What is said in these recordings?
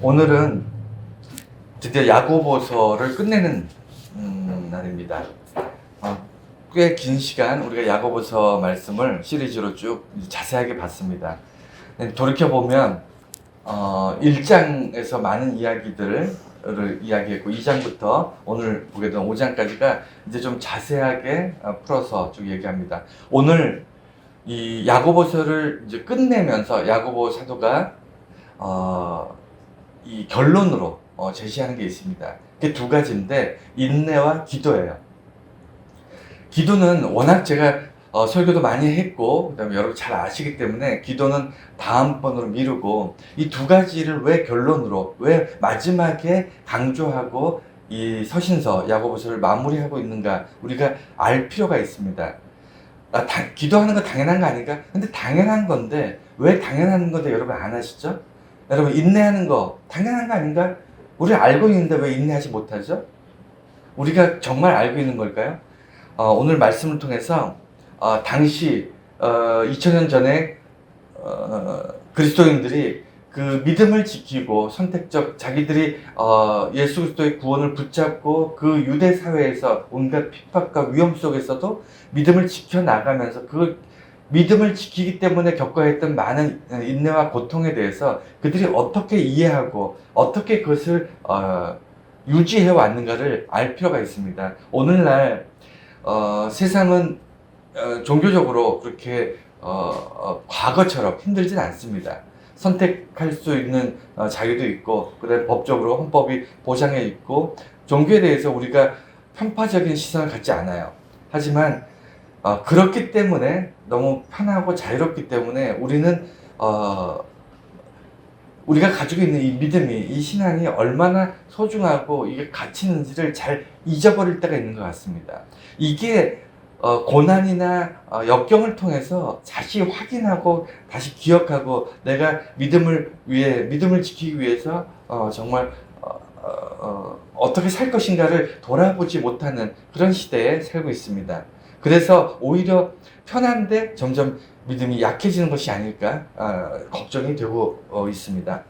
오늘은 드디어 야고보서를 끝내는 날입니다. 꽤 긴 시간 우리가 야고보서 말씀을 시리즈로 쭉 자세하게 봤습니다. 돌이켜보면 1장에서 많은 이야기들을 이야기했고 2장부터 오늘 보게 된 5장까지가 이제 좀 자세하게 풀어서 쭉 얘기합니다. 오늘 이 야고보서를 이제 끝내면서 야고보 사도가 이 결론으로 제시하는 게 있습니다. 그게 두 가지인데 인내와 기도예요. 기도는 워낙 제가 설교도 많이 했고 그다음에 여러분 잘 아시기 때문에 기도는 다음번으로 미루고 이 두 가지를 왜 결론으로 왜 마지막에 강조하고 이 서신서 야고보서를 마무리하고 있는가 우리가 알 필요가 있습니다. 기도하는 거 당연한 거 아닌가? 근데 당연한 건데 왜 당연한 건데 여러분 안 하시죠? 여러분 인내하는 거 당연한 거 아닌가? 우리 알고 있는데 왜 인내하지 못하죠? 우리가 정말 알고 있는 걸까요? 오늘 말씀을 통해서 당시 2000년 전에 그리스도인들이 그 믿음을 지키고 선택적 자기들이 예수 그리스도의 구원을 붙잡고 그 유대 사회에서 온갖 핍박과 위험 속에서도 믿음을 지켜나가면서 그 믿음을 지키기 때문에 겪어야 했던 많은 인내와 고통에 대해서 그들이 어떻게 이해하고 어떻게 그것을 유지해 왔는가를 알 필요가 있습니다. 오늘날 세상은 종교적으로 그렇게 과거처럼 힘들진 않습니다. 선택할 수 있는 자유도 있고 그다음에 법적으로 헌법이 보장해 있고 종교에 대해서 우리가 편파적인 시선을 갖지 않아요. 하지만 그렇기 때문에 너무 편하고 자유롭기 때문에 우리는 우리가 가지고 있는 이 믿음이 이 신앙이 얼마나 소중하고 이게 가치 있는지를 잘 잊어버릴 때가 있는 것 같습니다. 이게 고난이나 역경을 통해서 다시 확인하고 다시 기억하고 내가 믿음을 지키기 위해서 정말 어떻게 살 것인가를 돌아보지 못하는 그런 시대에 살고 있습니다. 그래서 오히려 편한데 점점 믿음이 약해지는 것이 아닐까 걱정이 되고 있습니다.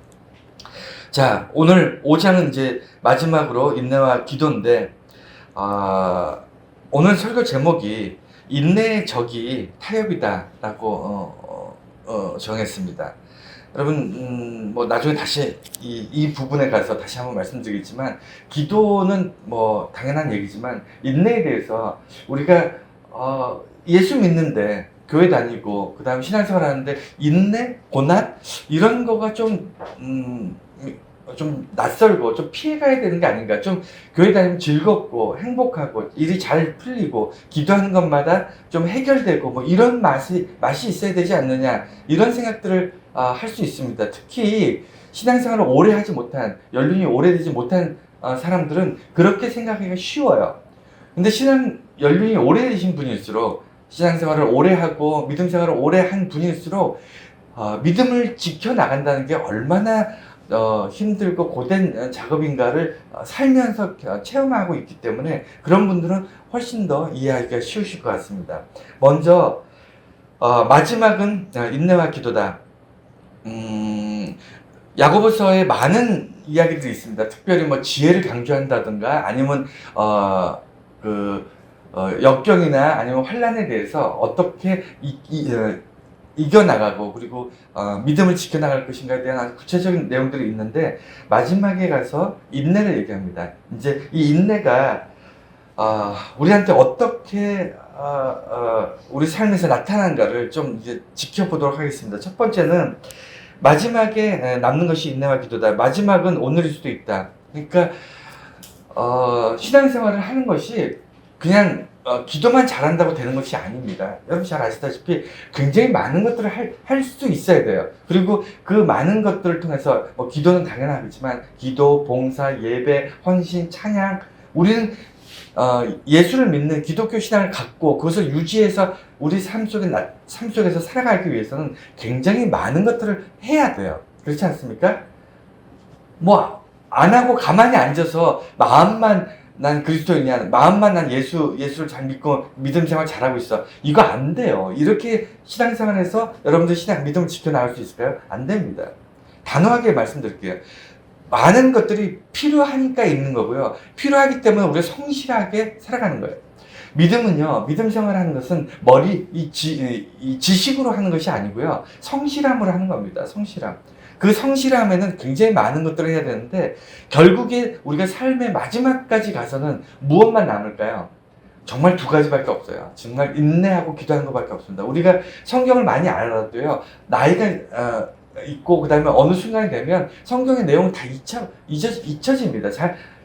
자, 오늘 5장은 이제 마지막으로 인내와 기도인데 오늘 설교 제목이 인내의 적이 타협이다라고 정했습니다. 여러분 뭐 나중에 다시 이 부분에 가서 다시 한번 말씀드리겠지만 기도는 뭐 당연한 얘기지만 인내에 대해서 우리가 예수 믿는데 교회 다니고 그 다음 신앙생활 하는데 인내, 고난 이런 거가 좀 낯설고 좀 피해가야 되는 게 아닌가. 좀 교회 다니면 즐겁고 행복하고 일이 잘 풀리고 기도하는 것마다 좀 해결되고 뭐 이런 맛이 있어야 되지 않느냐 이런 생각들을 할 수 있습니다. 특히 신앙생활을 오래 하지 못한 연륜이 오래되지 못한 사람들은 그렇게 생각하기가 쉬워요. 근데 연륜이 오래되신 분일수록 신앙생활을 오래 하고 믿음생활을 오래 한 분일수록 믿음을 지켜나간다는 게 얼마나 힘들고 고된 작업인가를 살면서 체험하고 있기 때문에 그런 분들은 훨씬 더 이해하기가 쉬우실 것 같습니다. 먼저 마지막은 인내와 기도다. 야고보서에 많은 이야기들이 있습니다. 특별히 뭐 지혜를 강조한다든가 아니면 역경이나 아니면 환난에 대해서 어떻게 이겨나가고 그리고 믿음을 지켜나갈 것인가에 대한 아주 구체적인 내용들이 있는데 마지막에 가서 인내를 얘기합니다. 이제 이 인내가 우리한테 어떻게 우리 삶에서 나타난가를 좀 이제 지켜보도록 하겠습니다. 첫 번째는 마지막에 남는 것이 인내와 기도다. 마지막은 오늘일 수도 있다. 그러니까 신앙생활을 하는 것이 그냥 기도만 잘한다고 되는 것이 아닙니다. 여러분 잘 아시다시피 굉장히 많은 것들을 할 수 있어야 돼요. 그리고 그 많은 것들을 통해서 기도는 당연하겠지만 기도, 봉사, 예배, 헌신, 찬양 우리는 예수를 믿는 기독교 신앙을 갖고 그것을 유지해서 우리 삶 속에서 살아가기 위해서는 굉장히 많은 것들을 해야 돼요. 그렇지 않습니까? 뭐 안 하고 가만히 앉아서 마음만 난 그리스도인이야. 마음만 난 예수를 잘 믿고 믿음 생활 잘하고 있어. 이거 안 돼요. 이렇게 신앙생활에서 여러분들 믿음을 지켜나갈 수 있을까요? 안 됩니다. 단호하게 말씀드릴게요. 많은 것들이 필요하니까 있는 거고요. 필요하기 때문에 우리가 성실하게 살아가는 거예요. 믿음은요, 믿음 생활하는 것은 이 지식으로 하는 것이 아니고요. 성실함으로 하는 겁니다. 성실함. 그 성실함에는 굉장히 많은 것들을 해야 되는데, 결국에 우리가 삶의 마지막까지 가서는 무엇만 남을까요? 정말 두 가지밖에 없어요. 정말 인내하고 기도하는 것밖에 없습니다. 우리가 성경을 많이 알아도요, 나이가 있고 그 다음에 어느 순간이 되면 성경의 내용은 다 잊혀집니다.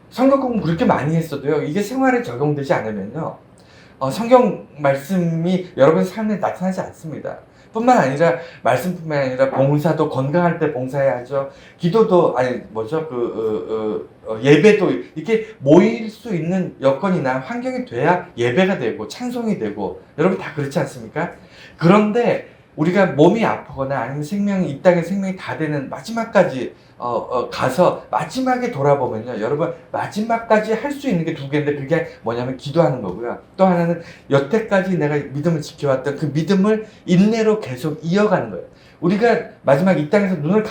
성경 공부 그렇게 많이 했어도요, 이게 생활에 적용되지 않으면요, 성경 말씀이 여러분 삶에 나타나지 않습니다. 뿐만 아니라, 말씀뿐만 아니라 봉사도 건강할 때 봉사해야죠. 기도도, 예배도, 이렇게 모일 수 있는 여건이나 환경이 돼야 예배가 되고 찬송이 되고, 여러분 다 그렇지 않습니까? 그런데 우리가 몸이 아프거나 아니면 이 땅의 생명이 다 되는 마지막까지 가서 마지막에 돌아보면요, 여러분 마지막까지 할 수 있는 게 두 개인데, 그게 뭐냐면 기도하는 거고요. 또 하나는 여태까지 내가 믿음을 지켜왔던 그 믿음을 인내로 계속 이어가는 거예요. 우리가 마지막 이 땅에서 눈을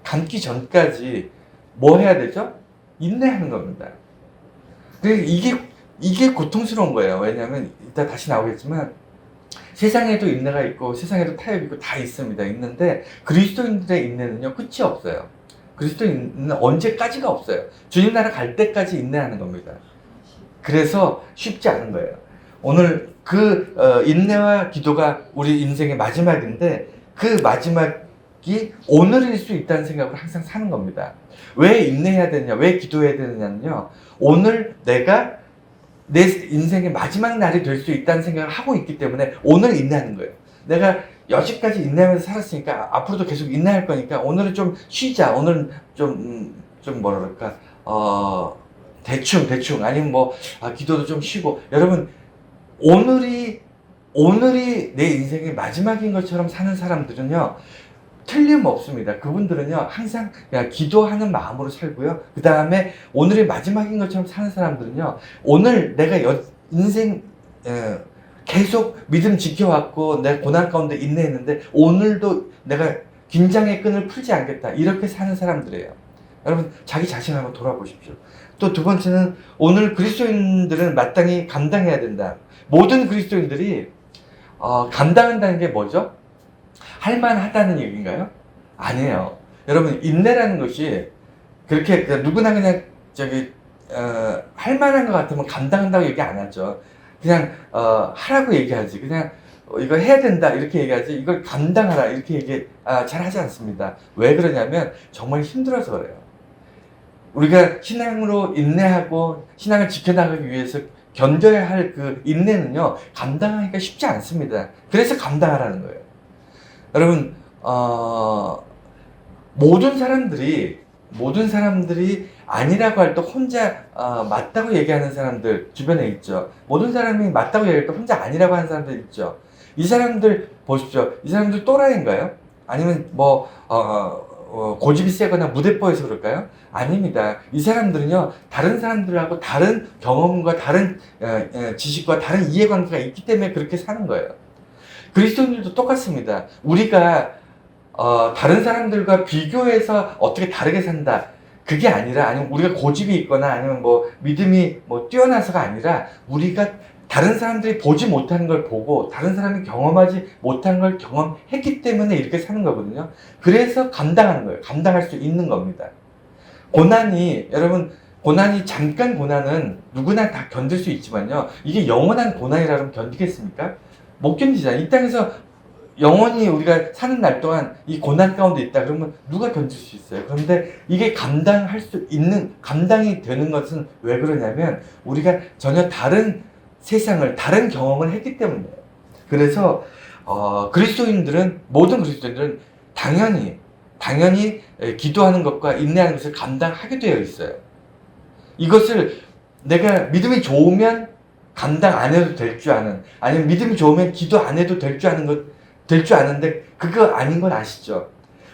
감기 전까지 뭐 해야 되죠? 인내하는 겁니다. 이게 고통스러운 거예요. 왜냐하면 이따 다시 나오겠지만, 세상에도 인내가 있고 세상에도 타협이 있고 다 있습니다. 있는데 그리스도인들의 인내는요, 끝이 없어요. 그리스도인은 언제까지가 없어요. 주님 나라 갈 때까지 인내하는 겁니다. 그래서 쉽지 않은 거예요. 오늘 인내와 기도가 우리 인생의 마지막인데, 그 마지막이 오늘일 수 있다는 생각으로 항상 사는 겁니다. 왜 인내해야 되느냐, 왜 기도해야 되느냐는요, 오늘 내가 내 인생의 마지막 날이 될 수 있다는 생각을 하고 있기 때문에 오늘 인내하는 거예요. 내가 여지까지 인내하면서 살았으니까 앞으로도 계속 인내할 거니까 오늘은 좀 쉬자. 오늘은 좀 뭐랄까, 대충 아니면 기도도 좀 쉬고. 여러분, 오늘이 내 인생의 마지막인 것처럼 사는 사람들은요, 틀림없습니다. 그분들은요, 항상 그냥 기도하는 마음으로 살고요. 그 다음에 오늘의 마지막인 것처럼 사는 사람들은요, 오늘 내가 인생 계속 믿음 지켜왔고 내 고난 가운데 인내했는데 오늘도 내가 긴장의 끈을 풀지 않겠다, 이렇게 사는 사람들이에요. 여러분, 자기 자신 한번 돌아보십시오. 또 두 번째는, 오늘 그리스도인들은 마땅히 감당해야 된다. 모든 그리스도인들이 감당한다는 게 뭐죠? 할만하다는 얘기인가요? 아니에요. 여러분, 인내라는 것이 그렇게 누구나 그냥 할만한 것 같으면 감당한다고 얘기 안 하죠. 그냥 하라고 얘기하지. 그냥 이거 해야 된다 이렇게 얘기하지, 이걸 감당하라 이렇게 잘 하지 않습니다. 왜 그러냐면 정말 힘들어서 그래요. 우리가 신앙으로 인내하고 신앙을 지켜나가기 위해서 견뎌야 할 그 인내는요, 감당하기가 쉽지 않습니다. 그래서 감당하라는 거예요. 여러분, 모든 사람들이 아니라고 할 때 혼자 맞다고 얘기하는 사람들 주변에 있죠. 모든 사람이 맞다고 얘기할 때 혼자 아니라고 하는 사람들 있죠. 이 사람들 보십시오. 이 사람들 또라이인가요? 아니면 고집이 세거나 무대뽀해서 그럴까요? 아닙니다. 이 사람들은요, 다른 사람들하고 다른 경험과 다른 지식과 다른 이해관계가 있기 때문에 그렇게 사는 거예요. 그리스도인들도 똑같습니다. 우리가 다른 사람들과 비교해서 어떻게 다르게 산다, 그게 아니라, 아니면 우리가 고집이 있거나 아니면 믿음이 뛰어나서가 아니라, 우리가 다른 사람들이 보지 못하는 걸 보고 다른 사람이 경험하지 못한 걸 경험했기 때문에 이렇게 사는 거거든요. 그래서 감당하는 거예요. 감당할 수 있는 겁니다. 잠깐 고난은 누구나 다 견딜 수 있지만요, 이게 영원한 고난이라면 견디겠습니까? 못 견디잖아요. 이 땅에서 영원히 우리가 사는 날 동안 이 고난 가운데 있다 그러면 누가 견딜 수 있어요? 그런데 이게 감당이 되는 것은 왜 그러냐면, 우리가 전혀 다른 세상을, 다른 경험을 했기 때문이에요. 그래서 모든 그리스도인들은 당연히 기도하는 것과 인내하는 것을 감당하게 되어 있어요. 이것을 내가 믿음이 좋으면 감당 안 해도 될 줄 아는, 아니면 믿음이 좋으면 기도 안 해도 될 줄 아는데 그거 아닌 건 아시죠?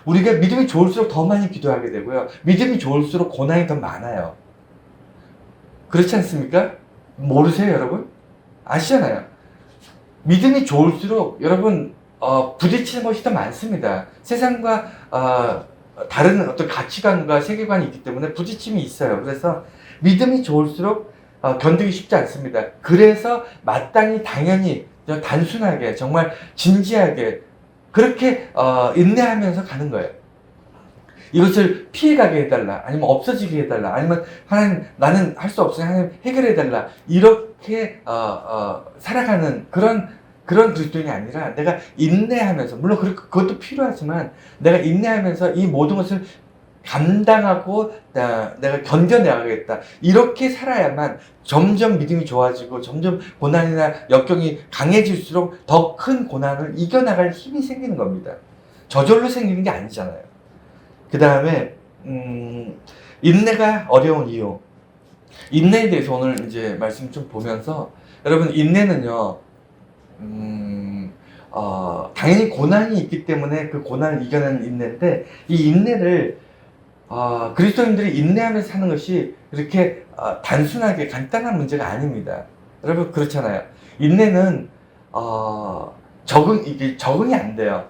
우리가 믿음이 좋을수록 더 많이 기도하게 되고요, 믿음이 좋을수록 고난이 더 많아요. 그렇지 않습니까? 모르세요, 여러분? 아시잖아요. 믿음이 좋을수록 여러분 부딪히는 것이 더 많습니다. 세상과 다른 어떤 가치관과 세계관이 있기 때문에 부딪힘이 있어요. 그래서 믿음이 좋을수록 견디기 쉽지 않습니다. 그래서 마땅히 당연히 단순하게 정말 진지하게 그렇게 인내하면서 가는 거예요. 이것을 피해가게 해달라, 아니면 없어지게 해달라, 아니면 하나님 나는 할 수 없으니 하나님 해결해달라, 이렇게 살아가는 그런 그리스도인이 아니라 내가 인내하면서, 물론 그것도 필요하지만 내가 인내하면서 이 모든 것을 감당하고 내가 견뎌내야겠다, 이렇게 살아야만 점점 믿음이 좋아지고 점점 고난이나 역경이 강해질수록 더 큰 고난을 이겨나갈 힘이 생기는 겁니다. 저절로 생기는 게 아니잖아요. 그 다음에 인내가 어려운 이유, 인내에 대해서 오늘 이제 말씀 좀 보면서, 여러분 인내는요 당연히 고난이 있기 때문에 그 고난을 이겨내는 인내인데, 이 인내를 그리스도인들이 인내하면서 사는 것이 그렇게 단순하게 간단한 문제가 아닙니다. 여러분 그렇잖아요. 인내는 이게 적응이 안 돼요.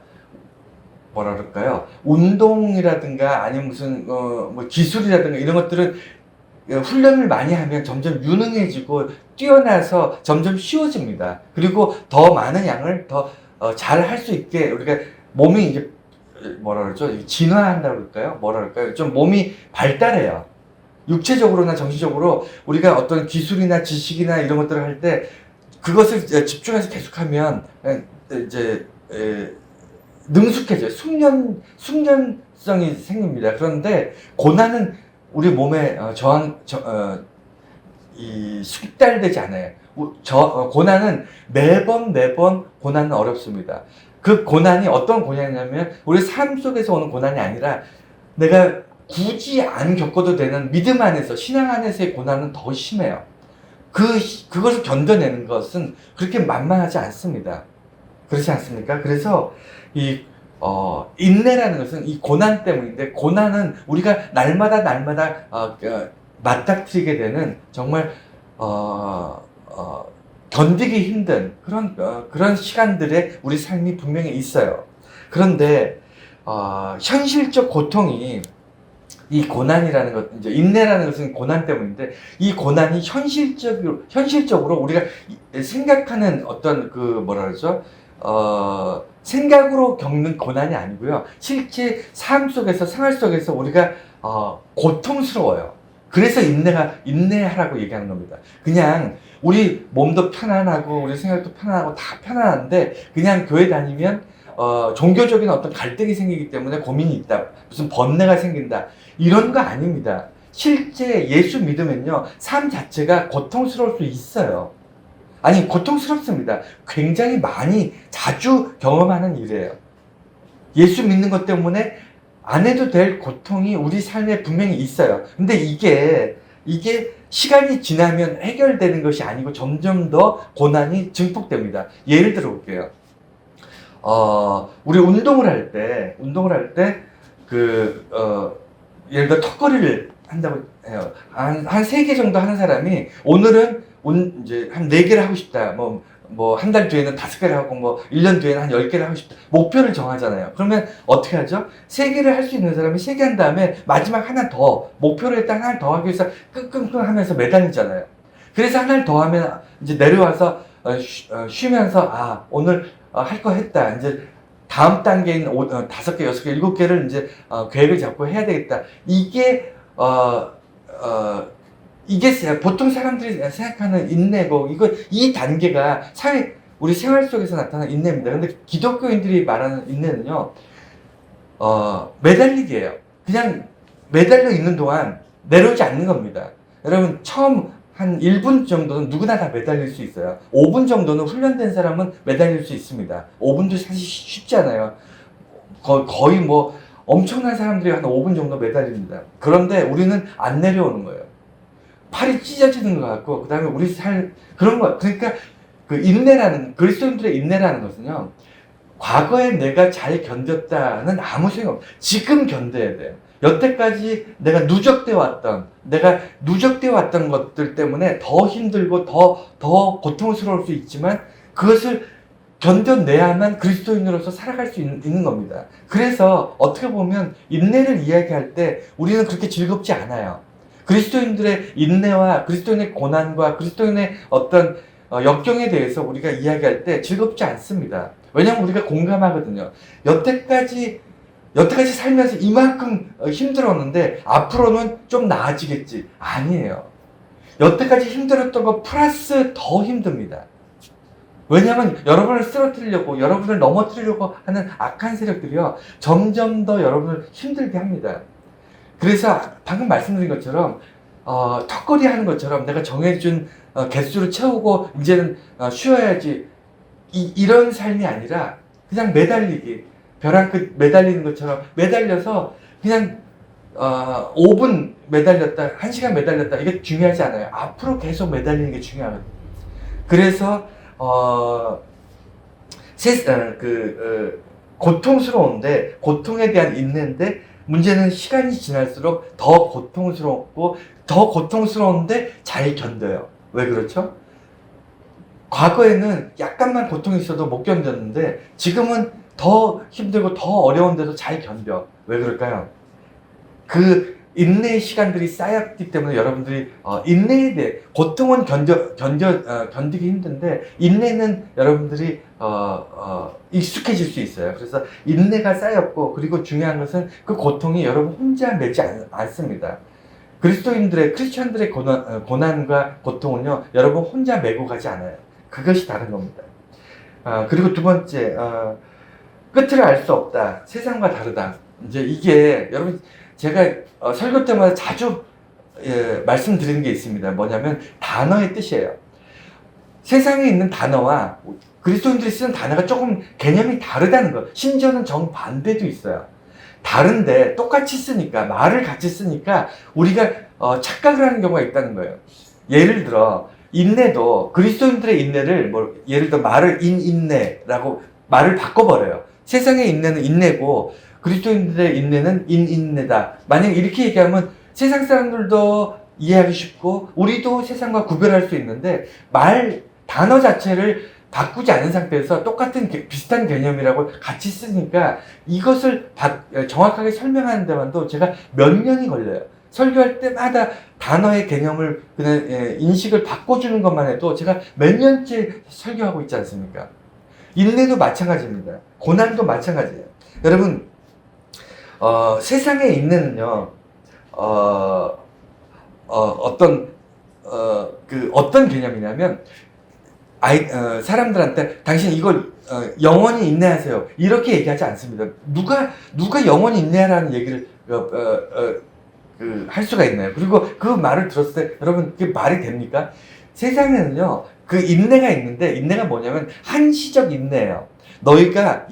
뭐라 그럴까요? 운동이라든가 아니면 무슨 뭐 기술이라든가 이런 것들은 훈련을 많이 하면 점점 유능해지고 뛰어나서 점점 쉬워집니다. 그리고 더 많은 양을 더 잘 할 수 있게 우리가 몸이 이제 뭐라 그러죠? 진화한다고 그럴까요? 뭐라 그럴까요? 좀 몸이 발달해요. 육체적으로나 정신적으로 우리가 어떤 기술이나 지식이나 이런 것들을 할 때 그것을 집중해서 계속하면 이제 능숙해져요. 숙련성이 생깁니다. 그런데 고난은 우리 몸에 숙달되지 않아요. 고난은 매번 고난은 어렵습니다. 그 고난이 어떤 고난이냐면 우리 삶 속에서 오는 고난이 아니라 내가 굳이 안 겪어도 되는 믿음 안에서, 신앙 안에서의 고난은 더 심해요. 그것을 견뎌내는 것은 그렇게 만만하지 않습니다. 그렇지 않습니까? 그래서 인내라는 것은 이 고난 때문인데, 고난은 우리가 날마다 맞닥뜨리게 되는 정말 견디기 힘든 그런 시간들에 우리 삶이 분명히 있어요. 그런데 현실적 고통이, 이 고난이라는 것, 이제 인내라는 것은 고난 때문인데, 이 고난이 현실적으로 우리가 생각하는 어떤 뭐라 그러죠? 생각으로 겪는 고난이 아니고요. 실제 삶 속에서, 생활 속에서 우리가 고통스러워요. 그래서 인내하라고 얘기하는 겁니다. 그냥 우리 몸도 편안하고 우리 생각도 편안하고 다 편안한데, 그냥 교회 다니면 종교적인 어떤 갈등이 생기기 때문에 고민이 있다, 무슨 번뇌가 생긴다, 이런 거 아닙니다. 실제 예수 믿으면요, 삶 자체가 고통스러울 수 있어요. 아니, 고통스럽습니다. 굉장히 자주 경험하는 일이에요. 예수 믿는 것 때문에 안 해도 될 고통이 우리 삶에 분명히 있어요. 근데 이게 시간이 지나면 해결되는 것이 아니고 점점 더 고난이 증폭됩니다. 예를 들어 볼게요. 우리 운동을 할 때, 예를 들어 턱걸이를 한다고 해요. 한 3개 정도 하는 사람이 오늘은 이제 한 4개를 하고 싶다. 한 달 뒤에는 5개를 하고 1년 뒤에는 한 10개를 하고 싶다. 목표를 정하잖아요. 그러면 어떻게 하죠? 3개를 할 수 있는 사람이 3개 한 다음에 마지막 하나 더, 목표를 일단 하나 더 하기 위해서 끙끙끙 하면서 매달리잖아요. 그래서 하나를 더 하면 이제 내려와서 쉬면서 오늘 할 거 했다. 이제 다음 단계인 5개, 6개, 7개를 이제 계획을 잡고 해야 되겠다. 이게 보통 사람들이 생각하는 인내고, 이 단계가 우리 생활 속에서 나타나는 인내입니다. 근데 기독교인들이 말하는 인내는요, 매달리기예요. 그냥 매달려 있는 동안 내려오지 않는 겁니다. 여러분, 처음 한 1분 정도는 누구나 다 매달릴 수 있어요. 5분 정도는 훈련된 사람은 매달릴 수 있습니다. 5분도 사실 쉽지 않아요. 거의 엄청난 사람들이 한 5분 정도 매달립니다. 그런데 우리는 안 내려오는 거예요. 팔이 찢어지는 것 같고, 그 다음에 그런 거. 그러니까 그리스도인들의 인내라는 것은요, 과거에 내가 잘 견뎠다는 아무 소용 없어요. 지금 견뎌야 돼요. 여태까지 내가 누적되어 왔던 것들 때문에 더 힘들고 더 고통스러울 수 있지만, 그것을 견뎌내야만 그리스도인으로서 살아갈 수 있는 겁니다. 그래서 어떻게 보면 인내를 이야기할 때 우리는 그렇게 즐겁지 않아요. 그리스도인들의 인내와 그리스도인의 고난과 그리스도인의 어떤 역경에 대해서 우리가 이야기할 때 즐겁지 않습니다. 왜냐하면 우리가 공감하거든요. 여태까지 살면서 이만큼 힘들었는데 앞으로는 좀 나아지겠지. 아니에요. 여태까지 힘들었던 거 플러스 더 힘듭니다. 왜냐하면 여러분을 쓰러뜨리려고, 여러분을 넘어뜨리려고 하는 악한 세력들이요, 점점 더 여러분을 힘들게 합니다. 그래서 방금 말씀드린 것처럼 턱걸이 하는 것처럼 내가 정해준 개수를 채우고 이제는 쉬어야지, 이런 삶이 아니라 그냥 매달리기, 벼랑 끝 매달리는 것처럼 매달려서 그냥 5분 매달렸다, 1시간 매달렸다, 이게 중요하지 않아요. 앞으로 계속 매달리는 게 중요하거든요. 그래서 고통스러운데, 고통에 대한 인내인데, 문제는 시간이 지날수록 더 고통스럽고, 더 고통스러운데 잘 견뎌요. 왜 그렇죠? 과거에는 약간만 고통이 있어도 못 견뎠는데, 지금은 더 힘들고 더 어려운데도 잘 견뎌. 왜 그럴까요? 그 인내의 시간들이 쌓였기 때문에 여러분들이 인내에 대해, 고통은 견디기 힘든데 인내는 여러분들이 익숙해질 수 있어요. 그래서 인내가 쌓였고, 그리고 중요한 것은 그 고통이 여러분 혼자 매지 않습니다. 크리스천들의 고난과 고통은요, 여러분 혼자 메고 가지 않아요. 그것이 다른 겁니다. 그리고 두 번째, 끝을 알 수 없다. 세상과 다르다. 이제 이게 여러분, 제가 설교 때마다 자주 말씀드리는 게 있습니다. 뭐냐면 단어의 뜻이에요. 세상에 있는 단어와 그리스도인들이 쓰는 단어가 조금 개념이 다르다는 거. 심지어는 정반대도 있어요. 다른데 똑같이 쓰니까, 말을 같이 쓰니까 우리가 착각을 하는 경우가 있다는 거예요. 예를 들어 인내도, 그리스도인들의 인내를 예를 들어 말을 인내라고 말을 바꿔버려요. 세상의 인내는 인내고 그리스도인들의 인내는 인내다. 만약 이렇게 얘기하면 세상 사람들도 이해하기 쉽고 우리도 세상과 구별할 수 있는데, 단어 자체를 바꾸지 않은 상태에서 똑같은 비슷한 개념이라고 같이 쓰니까 이것을 정확하게 설명하는 데만도 제가 몇 년이 걸려요. 설교할 때마다 단어의 개념을 그냥 인식을 바꿔주는 것만 해도 제가 몇 년째 설교하고 있지 않습니까? 인내도 마찬가지입니다. 고난도 마찬가지예요. 여러분, 세상의 인내는요, 어떤 개념이냐면, 사람들한테 당신 이걸 영원히 인내하세요, 이렇게 얘기하지 않습니다. 누가 영원히 인내하라는 얘기를 할 수가 있나요? 그리고 그 말을 들었을 때 여러분, 그게 말이 됩니까? 세상에는요, 그 인내가 있는데, 인내가 뭐냐면 한시적 인내예요. 너희가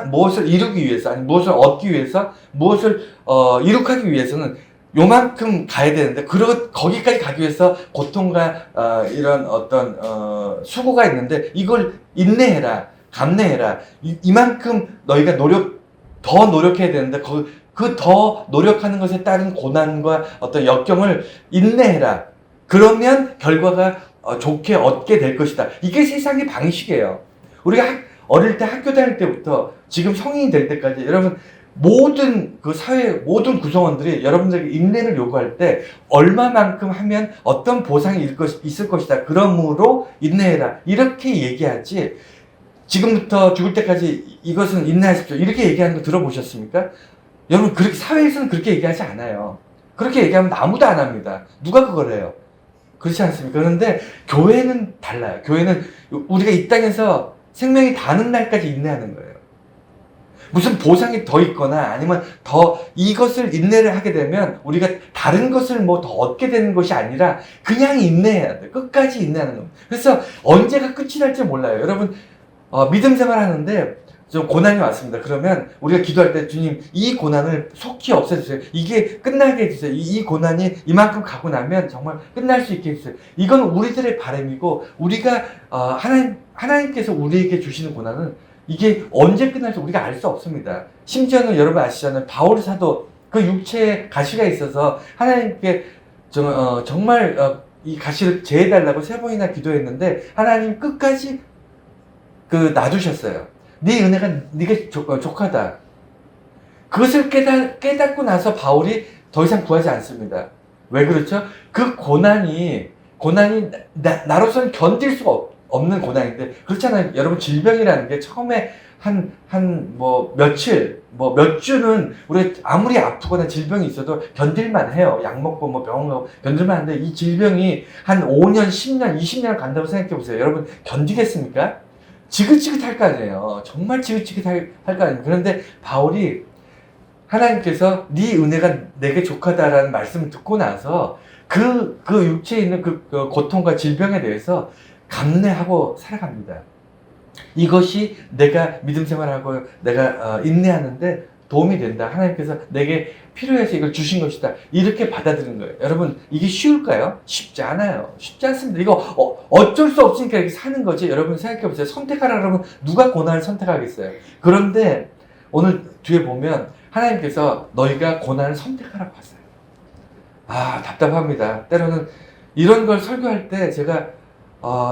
무엇을 이루기 위해서, 아니 무엇을 얻기 위해서, 무엇을 이룩하기 위해서는 요만큼 가야 되는데, 거기까지 가기 위해서 고통과 이런 어떤 수고가 있는데, 이걸 인내해라, 감내해라. 이만큼 너희가 더 노력해야 되는데, 그 더 노력하는 것에 따른 고난과 어떤 역경을 인내해라. 그러면 결과가 좋게 얻게 될 것이다. 이게 세상의 방식이에요. 우리가 어릴 때 학교 다닐 때부터 지금 성인이 될 때까지 여러분, 모든 그 사회 모든 구성원들이 여러분들에게 인내를 요구할 때 얼마만큼 하면 어떤 보상이 있을 것이다. 그러므로 인내해라, 이렇게 얘기하지, 지금부터 죽을 때까지 이것은 인내하십시오, 이렇게 얘기하는 거 들어보셨습니까? 여러분, 사회에서는 그렇게 얘기하지 않아요. 그렇게 얘기하면 아무도 안 합니다. 누가 그걸 해요? 그렇지 않습니까? 그런데 교회는 달라요. 교회는 우리가 이 땅에서 생명이 다는 날까지 인내하는 거예요. 무슨 보상이 더 있거나 아니면 더 이것을 인내를 하게 되면 우리가 다른 것을 더 얻게 되는 것이 아니라 그냥 인내해야 돼. 끝까지 인내하는 겁니다. 그래서 언제가 끝이 날지 몰라요. 여러분, 믿음 생활 하는데 좀 고난이 왔습니다. 그러면 우리가 기도할 때, 주님, 이 고난을 속히 없애주세요. 이게 끝나게 해주세요. 이 고난이 이만큼 가고 나면 정말 끝날 수 있게 해주세요. 이건 우리들의 바람이고, 우리가 하나님께서 우리에게 주시는 고난은 이게 언제 끝날지 우리가 알 수 없습니다. 심지어는 여러분 아시잖아요. 바울 사도 그 육체에 가시가 있어서 하나님께 정말 이 가시를 제해달라고 3번이나 기도했는데 하나님 끝까지 놔두셨어요. 네 은혜가 네게 족하다. 그것을 깨닫고 나서 바울이 더 이상 구하지 않습니다. 왜 그렇죠? 그 고난이 나로서는 견딜 수가 없는 고난인데, 그렇잖아요. 여러분, 질병이라는 게 처음에 며칠, 몇 주는 우리 아무리 아프거나 질병이 있어도 견딜만 해요. 약 먹고 병원 가고 견딜만 하는데, 이 질병이 한 5년, 10년, 20년 간다고 생각해 보세요. 여러분, 견디겠습니까? 지긋지긋할 거 아니에요. 정말 지긋지긋할 거 아니에요. 그런데 바울이 하나님께서 네 은혜가 내게 족하다라는 말씀을 듣고 나서 그 육체에 있는 그 고통과 질병에 대해서 감내하고 살아갑니다. 이것이 내가 믿음 생활하고 내가 인내하는데 도움이 된다. 하나님께서 내게 필요해서 이걸 주신 것이다. 이렇게 받아들이는 거예요. 여러분, 이게 쉬울까요? 쉽지 않아요. 쉽지 않습니다. 이거 어쩔 수 없으니까 이렇게 사는 거지. 여러분 생각해 보세요. 선택하라 그러면 누가 고난을 선택하겠어요? 그런데 오늘 뒤에 보면 하나님께서 너희가 고난을 선택하라고 하세요. 답답합니다. 때로는 이런 걸 설교할 때 제가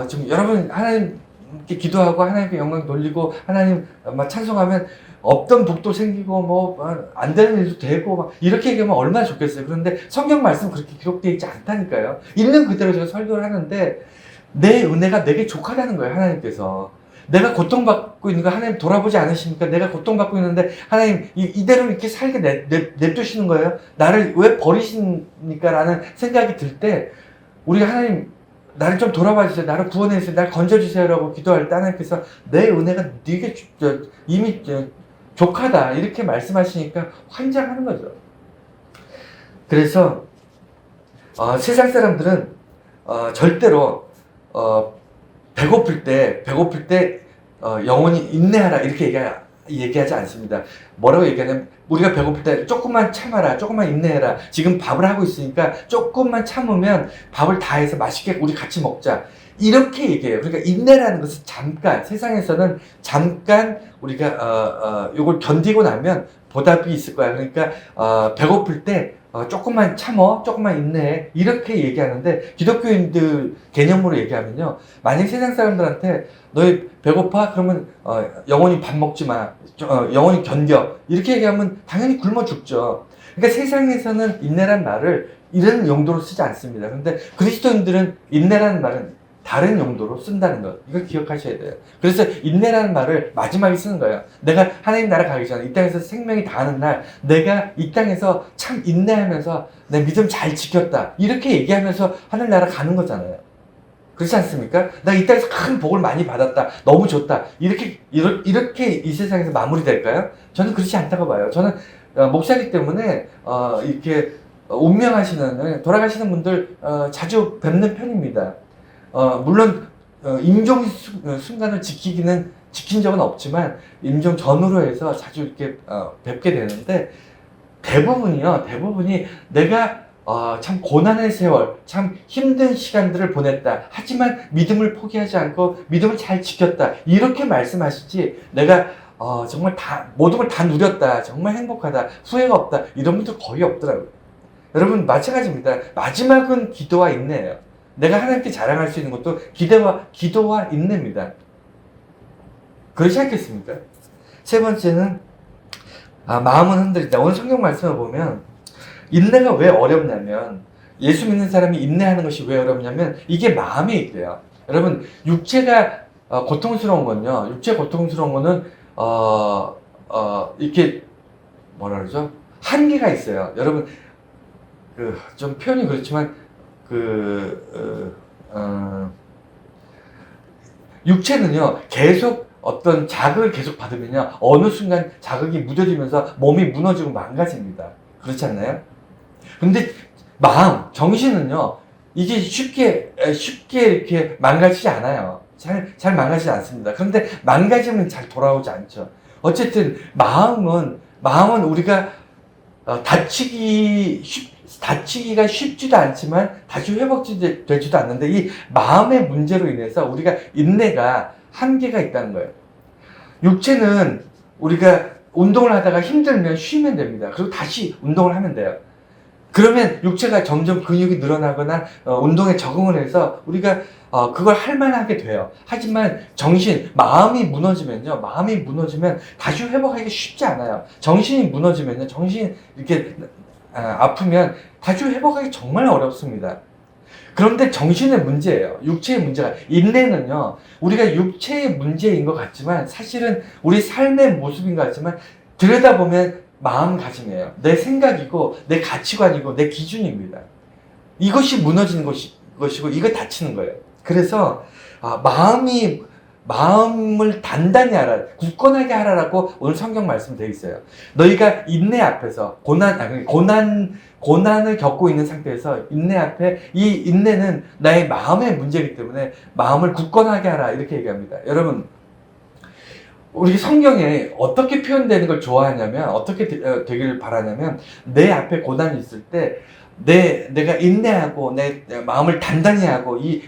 좀 여러분 하나님께 기도하고 하나님께 영광 돌리고 하나님 막 찬송하면 없던 복도 생기고 안 되는 일도 되고 막 이렇게 얘기하면 얼마나 좋겠어요. 그런데 성경 말씀 그렇게 기록되어 있지 않다니까요. 있는 그대로 제가 설교를 하는데 내 은혜가 내게 족하다는 거예요. 하나님께서. 내가 고통받고 있는 거 하나님 돌아보지 않으십니까? 내가 고통받고 있는데 하나님 이대로 이렇게 살게 냅두시는 거예요? 나를 왜 버리십니까? 라는 생각이 들 때 우리가 하나님 나를 좀 돌아봐 주세요. 나를 구원해 주세요. 나를 건져 주세요. 라고 기도할 때 하나님께서 내 은혜가 네게 이미 족하다 이렇게 말씀하시니까 환장하는 거죠. 그래서 세상 사람들은 절대로 배고플 때 영원히 인내하라 이렇게 얘기하지 않습니다. 뭐라고 얘기하냐면 우리가 배고플 때 조금만 참아라, 조금만 인내해라. 지금 밥을 하고 있으니까 조금만 참으면 밥을 다 해서 맛있게 우리 같이 먹자. 이렇게 얘기해요. 그러니까 인내라는 것은 잠깐, 세상에서는 잠깐 우리가 요걸 견디고 나면 보답이 있을 거야. 그러니까 배고플 때 조금만 참어, 조금만 인내해 이렇게 얘기하는데, 기독교인들 개념으로 얘기하면요, 만약 세상 사람들한테 너희 배고파? 그러면 영원히 밥 먹지 마, 영원히 견뎌 이렇게 얘기하면 당연히 굶어 죽죠. 그러니까 세상에서는 인내란 말을 이런 용도로 쓰지 않습니다. 그런데 그리스도인들은 인내라는 말은 다른 용도로 쓴다는 것, 이걸 기억하셔야 돼요. 그래서 인내라는 말을 마지막에 쓰는 거예요. 내가 하나님 나라 가기 전에 이 땅에서 생명이 다하는 날 내가 이 땅에서 참 인내하면서 내 믿음 잘 지켰다 이렇게 얘기하면서 하늘 나라 가는 거잖아요. 그렇지 않습니까? 나 이 땅에서 큰 복을 많이 받았다, 너무 좋다 이렇게 이 세상에서 마무리될까요? 저는 그렇지 않다고 봐요. 저는 목사이기 때문에 이렇게 운명하시는 돌아가시는 분들 자주 뵙는 편입니다. 물론 임종 순간을 지킨 적은 없지만 임종 전후로 해서 자주 이렇게 뵙게 되는데, 대부분이 내가 참 고난의 세월, 참 힘든 시간들을 보냈다. 하지만 믿음을 포기하지 않고 믿음을 잘 지켰다. 이렇게 말씀하시지, 내가 정말 모든 걸 다 누렸다. 정말 행복하다. 후회가 없다. 이런 분들 거의 없더라고요. 여러분, 마찬가지입니다. 마지막은 기도와 인내예요. 내가 하나님께 자랑할 수 있는 것도 기도와 인내입니다. 그렇지 않겠습니까? 세 번째는 마음은 흔들리다. 오늘 성경 말씀을 보면 인내가 왜 어렵냐면, 예수 믿는 사람이 인내하는 것이 왜 어렵냐면 이게 마음에 있대요. 여러분, 육체가 고통스러운 건요, 육체 고통스러운 거는 이렇게 뭐라 그러죠? 한계가 있어요. 여러분, 좀 표현이 그렇지만 육체는요, 계속 어떤 자극을 계속 받으면요, 어느 순간 자극이 무뎌지면서 몸이 무너지고 망가집니다. 그렇지 않나요? 근데 정신은요, 이게 쉽게 이렇게 망가지지 않아요. 잘 망가지지 않습니다. 그런데 망가지면 잘 돌아오지 않죠. 어쨌든 마음은 우리가 다치기가 쉽지도 않지만 다시 회복되지도 않는데, 이 마음의 문제로 인해서 우리가 인내가 한계가 있다는 거예요. 육체는 우리가 운동을 하다가 힘들면 쉬면 됩니다. 그리고 다시 운동을 하면 돼요. 그러면 육체가 점점 근육이 늘어나거나 운동에 적응을 해서 우리가 그걸 할 만하게 돼요. 하지만 정신, 마음이 무너지면요. 마음이 무너지면 다시 회복하기 쉽지 않아요. 정신이 무너지면요. 정신이 이렇게 아프면 다시 회복하기 정말 어렵습니다. 그런데 정신의 문제예요. 육체의 문제가. 인내는요. 우리가 육체의 문제인 것 같지만 사실은 우리 삶의 모습인 것 같지만 들여다보면 마음가짐이에요. 내 생각이고 내 가치관이고 내 기준입니다. 이것이 무너지는 것이고 이거 다치는 거예요. 그래서 마음을 단단히 하라, 굳건하게 하라라고 오늘 성경 말씀 되어 있어요. 너희가 인내 앞에서 고난을 겪고 있는 상태에서 인내 앞에, 이 인내는 나의 마음의 문제이기 때문에 마음을 굳건하게 하라 이렇게 얘기합니다. 여러분, 우리 성경에 어떻게 표현되는 걸 좋아하냐면, 어떻게 되기를 바라냐면, 내 앞에 고난이 있을 때 내가 인내하고 내 마음을 단단히 하고 이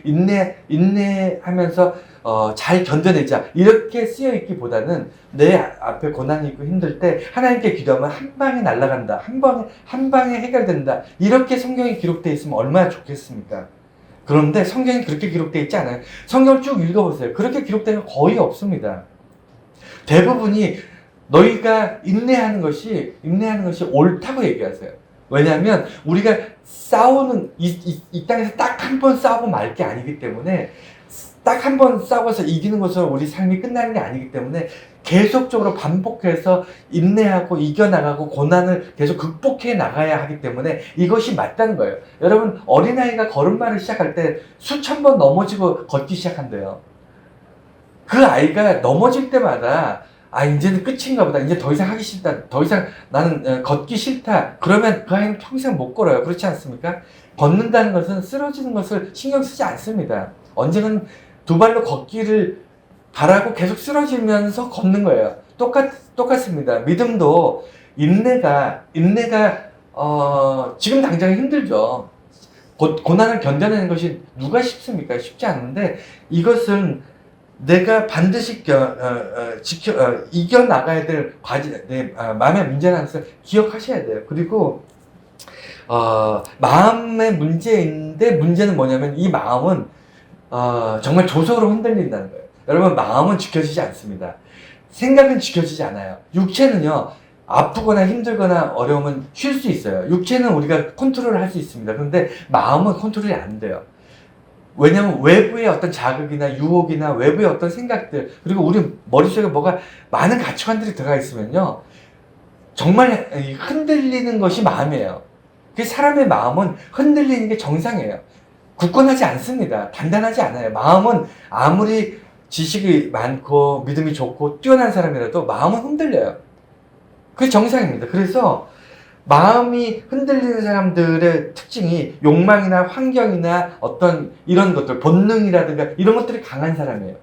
인내하면서 잘 견뎌내자 이렇게 쓰여 있기보다는 내 앞에 고난이 있고 힘들 때 하나님께 기도하면 한 방에 날아간다, 한 방에 해결된다, 이렇게 성경에 기록되어 있으면 얼마나 좋겠습니까? 그런데 성경이 그렇게 기록되어 있지 않아요. 성경을 쭉 읽어보세요. 그렇게 기록된 건 거의 없습니다. 대부분이 너희가 인내하는 것이 옳다고 얘기하세요. 왜냐하면 우리가 싸우는 이 땅에서 딱 한 번 싸우고 말 게 아니기 때문에, 딱 한 번 싸워서 이기는 것으로 우리 삶이 끝나는 게 아니기 때문에 계속적으로 반복해서 인내하고 이겨나가고 고난을 계속 극복해 나가야 하기 때문에 이것이 맞다는 거예요. 여러분, 어린아이가 걸음마를 시작할 때 수천 번 넘어지고 걷기 시작한대요. 그 아이가 넘어질 때마다 이제는 끝인가 보다. 이제 더 이상 하기 싫다. 더 이상 나는 걷기 싫다. 그러면 그 아이는 평생 못 걸어요. 그렇지 않습니까? 걷는다는 것은 쓰러지는 것을 신경 쓰지 않습니다. 언젠가는 두 발로 걷기를 바라고 계속 쓰러지면서 걷는 거예요. 똑같습니다. 믿음도 인내가 지금 당장 힘들죠. 고난을 견뎌내는 것이 누가 쉽습니까? 쉽지 않은데 이것은 내가 반드시 이겨나가야 될 마음의 문제라는 것을 기억하셔야 돼요. 그리고 마음의 문제인데, 문제는 뭐냐면 이 마음은 정말 조속으로 흔들린다는 거예요. 여러분, 마음은 지켜지지 않습니다. 생각은 지켜지지 않아요. 육체는요, 아프거나 힘들거나 어려우면 쉴 수 있어요. 육체는 우리가 컨트롤을 할 수 있습니다. 그런데 마음은 컨트롤이 안 돼요. 왜냐면 외부의 어떤 자극이나 유혹이나 외부의 어떤 생각들, 그리고 우리 머릿속에 뭐가 많은 가치관들이 들어가 있으면요, 정말 흔들리는 것이 마음이에요. 그 사람의 마음은 흔들리는 게 정상이에요. 굳건하지 않습니다. 단단하지 않아요. 마음은 아무리 지식이 많고 믿음이 좋고 뛰어난 사람이라도 마음은 흔들려요. 그게 정상입니다. 그래서 마음이 흔들리는 사람들의 특징이 욕망이나 환경이나 어떤 이런 것들, 본능이라든가 이런 것들이 강한 사람이에요.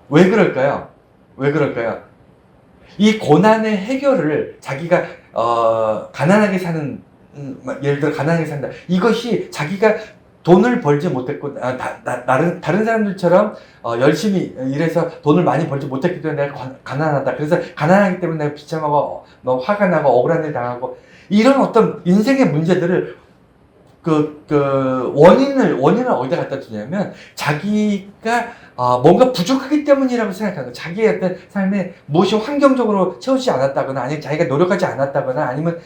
왜 그럴까요? 이 고난의 해결을 자기가 가난하게 사는, 예를 들어 가난하게 산다, 이것이 자기가 돈을 벌지 못했고 다른 사람들처럼 열심히 일해서 돈을 많이 벌지 못했기 때문에 내가 가난하다, 그래서 가난하기 때문에 내가 비참하고 화가 나고 억울한 일 당하고, 이런 어떤 인생의 문제들을 원인을 어디다 갖다 두냐면 자기가 뭔가 부족하기 때문이라고 생각하는 거예요. 자기의 어떤 삶에 무엇이 환경적으로 채워지지 않았다거나, 아니면 자기가 노력하지 않았다거나, 아니면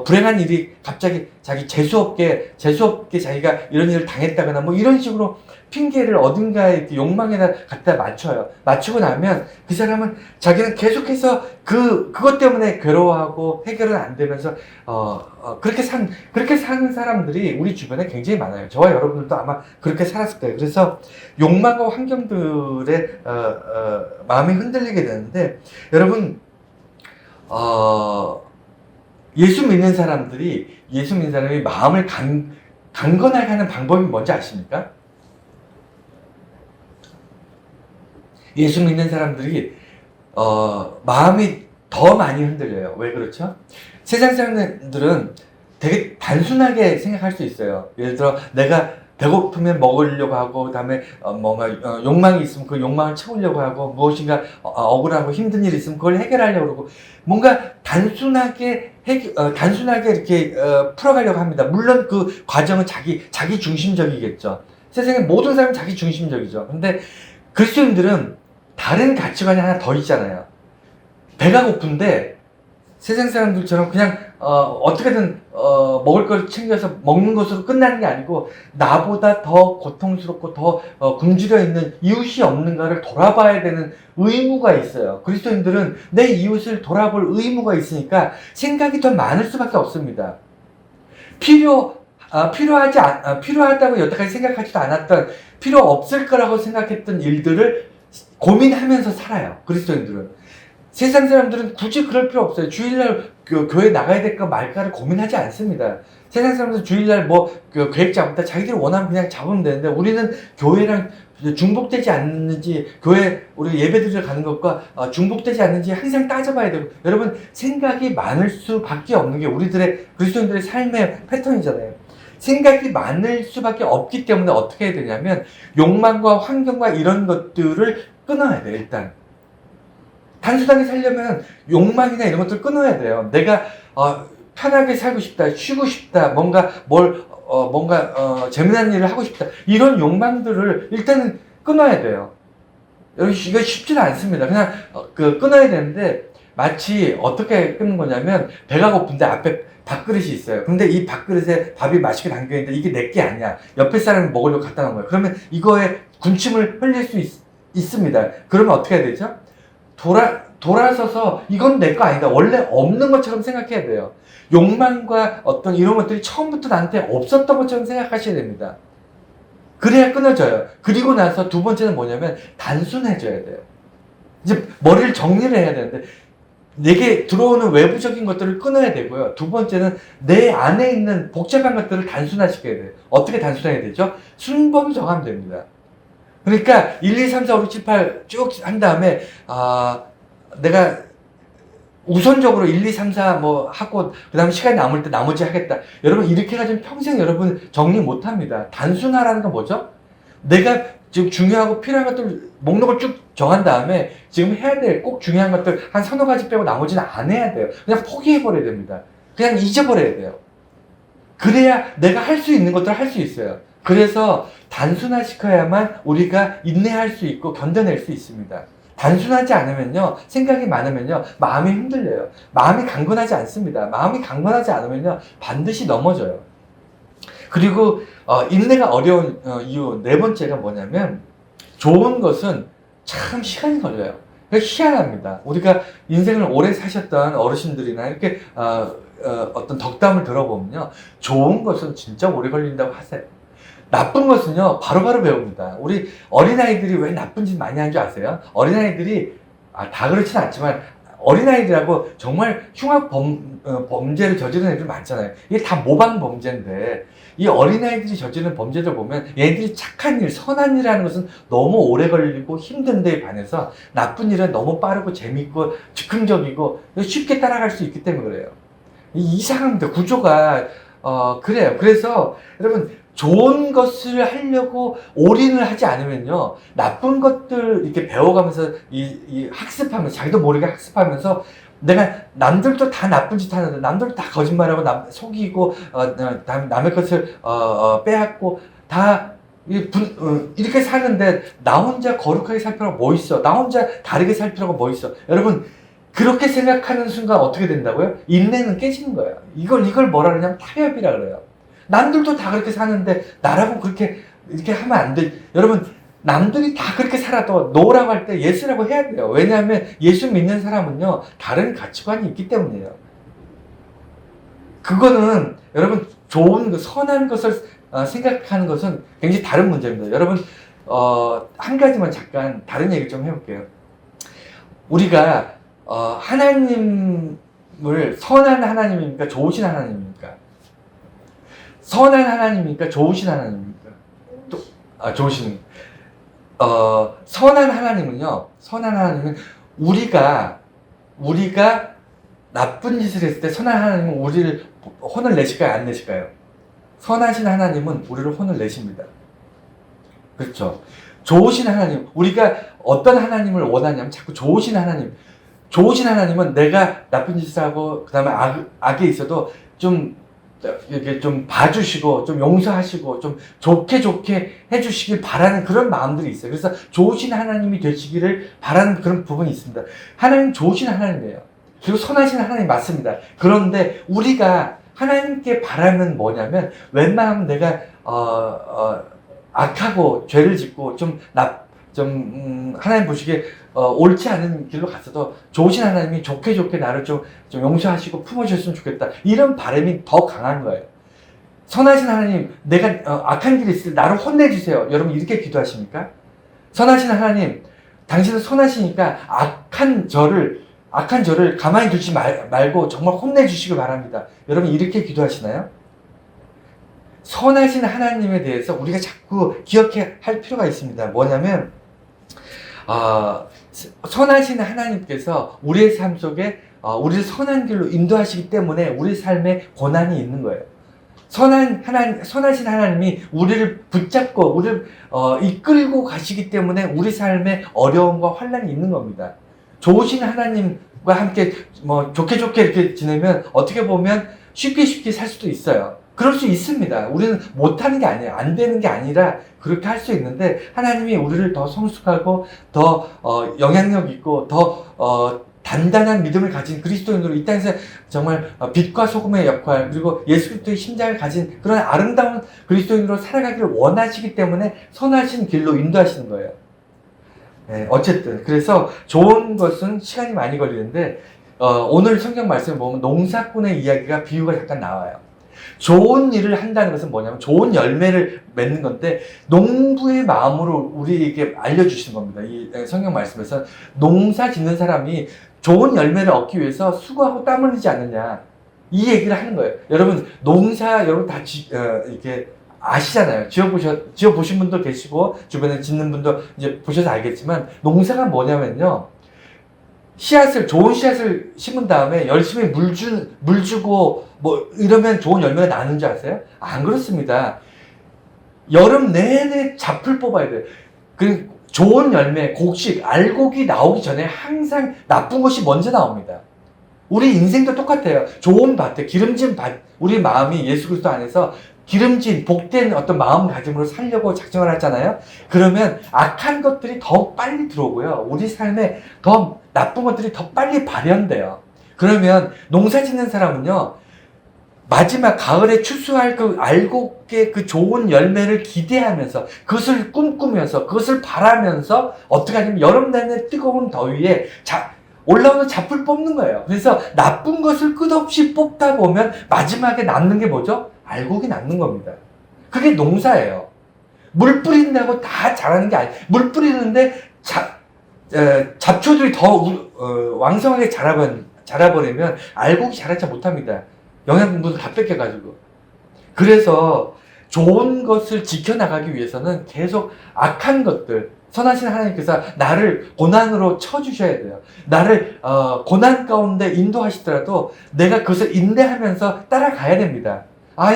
불행한 일이 갑자기 자기 재수없게 자기가 이런 일을 당했다거나, 뭐 이런 식으로 핑계를 어딘가에 욕망에다 갖다 맞춰요. 맞추고 나면 그 사람은 자기는 계속해서 그것 때문에 괴로워하고 해결은 안 되면서 그렇게 사는 사람들이 우리 주변에 굉장히 많아요. 저와 여러분들도 아마 그렇게 살았을 거예요. 그래서 욕망과 환경들의 마음이 흔들리게 되는데, 여러분, 예수 믿는 사람이 마음을 강건하게 하는 방법이 뭔지 아십니까? 예수 믿는 사람들이 마음이 더 많이 흔들려요. 왜 그렇죠? 세상 사람들은 되게 단순하게 생각할 수 있어요. 예를 들어 내가 배고프면 먹으려고 하고, 그다음에 뭔가 욕망이 있으면 그 욕망을 채우려고 하고, 무엇인가 억울하고 힘든 일이 있으면 그걸 해결하려고 그러고, 뭔가 단순하게 이렇게 풀어가려고 합니다. 물론 그 과정은 자기 중심적이겠죠. 세상에 모든 사람은 자기 중심적이죠. 근데 그리스도인들은 다른 가치관이 하나 더 있잖아요. 배가 고픈데 세상 사람들처럼 그냥 어떻게든 먹을 걸 챙겨서 먹는 것으로 끝나는 게 아니고 나보다 더 고통스럽고 더 굶주려 있는 이웃이 없는가를 돌아봐야 되는 의무가 있어요. 그리스도인들은 내 이웃을 돌아볼 의무가 있으니까 생각이 더 많을 수밖에 없습니다. 필요하다고 여태까지 생각하지도 않았던, 필요 없을 거라고 생각했던 일들을 고민하면서 살아요. 그리스도인들은. 세상 사람들은 굳이 그럴 필요 없어요. 주일날 교회 나가야 될까 말까를 고민하지 않습니다. 세상 사람들은 주일날 계획 잡다 자기들이 원하면 그냥 잡으면 되는데, 우리는 교회랑 중복되지 않는지, 교회 우리 예배드리러 가는 것과 중복되지 않는지 항상 따져봐야 되고, 여러분 생각이 많을 수밖에 없는 게 우리들의 그리스도인들의 삶의 패턴이잖아요. 생각이 많을 수밖에 없기 때문에 어떻게 해야 되냐면 욕망과 환경과 이런 것들을 끊어야 돼요. 일단 단순하게 살려면 욕망이나 이런 것들을 끊어야 돼요. 내가 편하게 살고 싶다, 쉬고 싶다, 뭔가 재미난 일을 하고 싶다, 이런 욕망들을 일단은 끊어야 돼요. 이거 쉽지는 않습니다. 그냥 끊어야 되는데, 마치 어떻게 끊는 거냐면, 배가 고픈데 앞에 밥그릇이 있어요. 근데 이 밥그릇에 밥이 맛있게 담겨있는데 이게 내게 아니야. 옆에 사람이 먹으려고 갖다 놓은 거예요. 그러면 이거에 군침을 흘릴 수 있습니다. 그러면 어떻게 해야 되죠? 돌아서서 이건 내 거 아니다, 원래 없는 것처럼 생각해야 돼요. 욕망과 어떤 이런 것들이 처음부터 나한테 없었던 것처럼 생각하셔야 됩니다. 그래야 끊어져요. 그리고 나서 두 번째는 뭐냐면 단순해져야 돼요. 이제 머리를 정리를 해야 되는데, 내게 들어오는 외부적인 것들을 끊어야 되고요. 두 번째는 내 안에 있는 복잡한 것들을 단순화시켜야 돼요. 어떻게 단순해야 되죠? 순번을 정하면 됩니다. 그러니까 1, 2, 3, 4, 5, 6, 7, 8 쭉 한 다음에 내가 우선적으로 1, 2, 3, 4 하고 그 다음에 시간이 남을 때 나머지 하겠다. 여러분 이렇게 가지고 평생 여러분 정리 못합니다. 단순화라는 건 뭐죠? 내가 지금 중요하고 필요한 것들 목록을 쭉 정한 다음에 지금 해야 될 꼭 중요한 것들 한 서너 가지 빼고 나머지는 안 해야 돼요. 그냥 포기해버려야 됩니다. 그냥 잊어버려야 돼요. 그래야 내가 할 수 있는 것들을 할 수 있어요. 그래서 단순화시켜야만 우리가 인내할 수 있고 견뎌낼 수 있습니다. 단순하지 않으면요, 생각이 많으면요, 마음이 흔들려요. 마음이 강건하지 않습니다. 마음이 강건하지 않으면요, 반드시 넘어져요. 그리고 인내가 어려운 이유 네 번째가 뭐냐면, 좋은 것은 참 시간이 걸려요. 희한합니다. 우리가 인생을 오래 사셨던 어르신들이나 이렇게 어떤 덕담을 들어보면요, 좋은 것은 진짜 오래 걸린다고 하세요. 나쁜 것은요, 바로바로 배웁니다. 우리 어린아이들이 왜 나쁜 짓 많이 하는 줄 아세요? 어린아이들이, 다 그렇진 않지만, 어린아이들하고 정말 흉악 범죄를 저지르는 애들 많잖아요. 이게 다 모방 범죄인데, 이 어린아이들이 저지르는 범죄를 보면 얘들이 착한 일, 선한 일 하는 것은 너무 오래 걸리고 힘든 데에 반해서 나쁜 일은 너무 빠르고 재밌고 즉흥적이고 쉽게 따라갈 수 있기 때문에 그래요. 이상합니다. 구조가. 그래요. 그래서 여러분, 좋은 것을 하려고 올인을 하지 않으면요, 나쁜 것들 이렇게 배워가면서 학습하면서, 자기도 모르게 학습하면서, 내가 남들도 다 나쁜 짓 하는데, 남들도 다 거짓말하고 속이고 남의 것을 빼앗고 다 이렇게 사는데, 나 혼자 거룩하게 살 필요가 뭐 있어? 나 혼자 다르게 살 필요가 뭐 있어? 여러분, 그렇게 생각하는 순간 어떻게 된다고요? 인내는 깨지는 거예요. 이걸 뭐라 그러냐면 타협이라 그래요. 남들도 다 그렇게 사는데 나라고 그렇게 이렇게 하면 안 돼. 여러분, 남들이 다 그렇게 살아도 노라고 할 때 예스라고 해야 돼요. 왜냐하면 예수 믿는 사람은요, 다른 가치관이 있기 때문이에요. 그거는 여러분, 좋은 선한 것을 생각하는 것은 굉장히 다른 문제입니다. 여러분, 한 가지만 잠깐 다른 얘기 좀 해볼게요. 우리가 하나님을 선한 하나님입니까? 좋으신 하나님입니까? 선한 하나님입니까? 좋으신 하나님입니까? 좋으신. 선한 하나님은요, 선한 하나님은 우리가 나쁜 짓을 했을 때 선한 하나님은 우리를 혼을 내실까요? 안 내실까요? 선하신 하나님은 우리를 혼을 내십니다. 그렇죠. 좋으신 하나님, 우리가 어떤 하나님을 원하냐면 자꾸 좋으신 하나님, 좋으신 하나님은 내가 나쁜 짓을 하고 그 다음에 악에 있어도 좀 이렇게 좀 봐주시고 좀 용서하시고 좀 좋게 해주시길 바라는 그런 마음들이 있어요. 그래서 좋으신 하나님이 되시기를 바라는 그런 부분이 있습니다. 하나님 좋으신 하나님이에요. 그리고 선하신 하나님 맞습니다. 그런데 우리가 하나님께 바라는 뭐냐면 웬만하면 내가 악하고 죄를 짓고 하나님 보시기에 옳지 않은 길로 갔어도 좋으신 하나님이 좋게 나를 좀 용서하시고 품어주셨으면 좋겠다. 이런 바람이 더 강한 거예요. 선하신 하나님, 내가 악한 길이 있을 때 나를 혼내주세요. 여러분 이렇게 기도하십니까? 선하신 하나님, 당신은 선하시니까 악한 저를 가만히 두지 말고 정말 혼내주시길 바랍니다. 여러분 이렇게 기도하시나요? 선하신 하나님에 대해서 우리가 자꾸 기억해야 할 필요가 있습니다. 뭐냐면 선하신 하나님께서 우리의 삶 속에 우리를 선한 길로 인도하시기 때문에 우리 삶에 고난이 있는 거예요. 선하신 하나님이 우리를 붙잡고 우리를 이끌고 가시기 때문에 우리 삶에 어려움과 환난이 있는 겁니다. 좋으신 하나님과 함께 좋게 이렇게 지내면 어떻게 보면 쉽게 살 수도 있어요. 그럴 수 있습니다. 우리는 못하는 게 아니에요. 안 되는 게 아니라 그렇게 할 수 있는데 하나님이 우리를 더 성숙하고 더 영향력 있고 더 단단한 믿음을 가진 그리스도인으로 이 땅에서 정말 빛과 소금의 역할 그리고 예수 그리스도의 심장을 가진 그런 아름다운 그리스도인으로 살아가기를 원하시기 때문에 선하신 길로 인도하시는 거예요. 네, 어쨌든 그래서 좋은 것은 시간이 많이 걸리는데 오늘 성경 말씀을 보면 농사꾼의 이야기가 비유가 잠깐 나와요. 좋은 일을 한다는 것은 뭐냐면 좋은 열매를 맺는 건데 농부의 마음으로 우리에게 알려주시는 겁니다. 이 성경 말씀에서 농사 짓는 사람이 좋은 열매를 얻기 위해서 수고하고 땀 흘리지 않느냐 이 얘기를 하는 거예요. 여러분 농사 여러분 다 이렇게 아시잖아요. 지어보신 분도 계시고 주변에 짓는 분도 이제 보셔서 알겠지만 농사가 뭐냐면요. 좋은 씨앗을 심은 다음에 열심히 물 주고 이러면 좋은 열매가 나는 줄 아세요? 안 그렇습니다. 여름 내내 잡풀 뽑아야 돼요. 그 좋은 열매, 곡식, 알곡이 나오기 전에 항상 나쁜 것이 먼저 나옵니다. 우리 인생도 똑같아요. 좋은 밭에 기름진 밭, 우리 마음이 예수 그리스도 안에서 기름진 복된 어떤 마음가짐으로 살려고 작정을 하잖아요. 그러면 악한 것들이 더 빨리 들어오고요. 우리 삶에 더 나쁜 것들이 더 빨리 발현돼요. 그러면 농사 짓는 사람은요. 마지막 가을에 추수할 그 알곡의 그 좋은 열매를 기대하면서 그것을 꿈꾸면서 그것을 바라면서 어떻게 하냐면 여름 내내 뜨거운 더위에 올라오는 잡풀 뽑는 거예요. 그래서 나쁜 것을 끝없이 뽑다 보면 마지막에 남는 게 뭐죠? 알곡이 남는 겁니다. 그게 농사예요. 물 뿌린다고 다 자라는 게 아니에요. 물 뿌리는데 잡초들이 더 왕성하게 자라버리면 알곡이 자라지 못합니다. 영양분을 다 뺏겨가지고. 그래서 좋은 것을 지켜나가기 위해서는 계속 악한 것들, 선하신 하나님께서 나를 고난으로 쳐주셔야 돼요. 나를 고난 가운데 인도하시더라도 내가 그것을 인내하면서 따라가야 됩니다.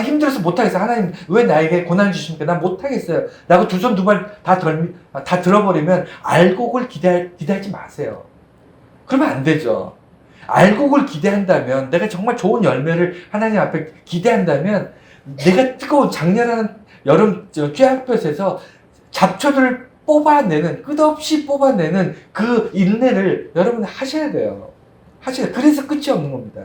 힘들어서 못하겠어요. 하나님 왜 나에게 고난을 주십니까? 난 못하겠어요. 라고 두 손 두 발 다 들어버리면 알곡을 기대하지 마세요. 그러면 안 되죠. 알곡을 기대한다면 내가 정말 좋은 열매를 하나님 앞에 기대한다면 내가 뜨거운 장렬한 여름 쬐학볕에서 잡초들을 끝없이 뽑아내는 그 인내를 여러분 하셔야 돼요. 그래서 끝이 없는 겁니다.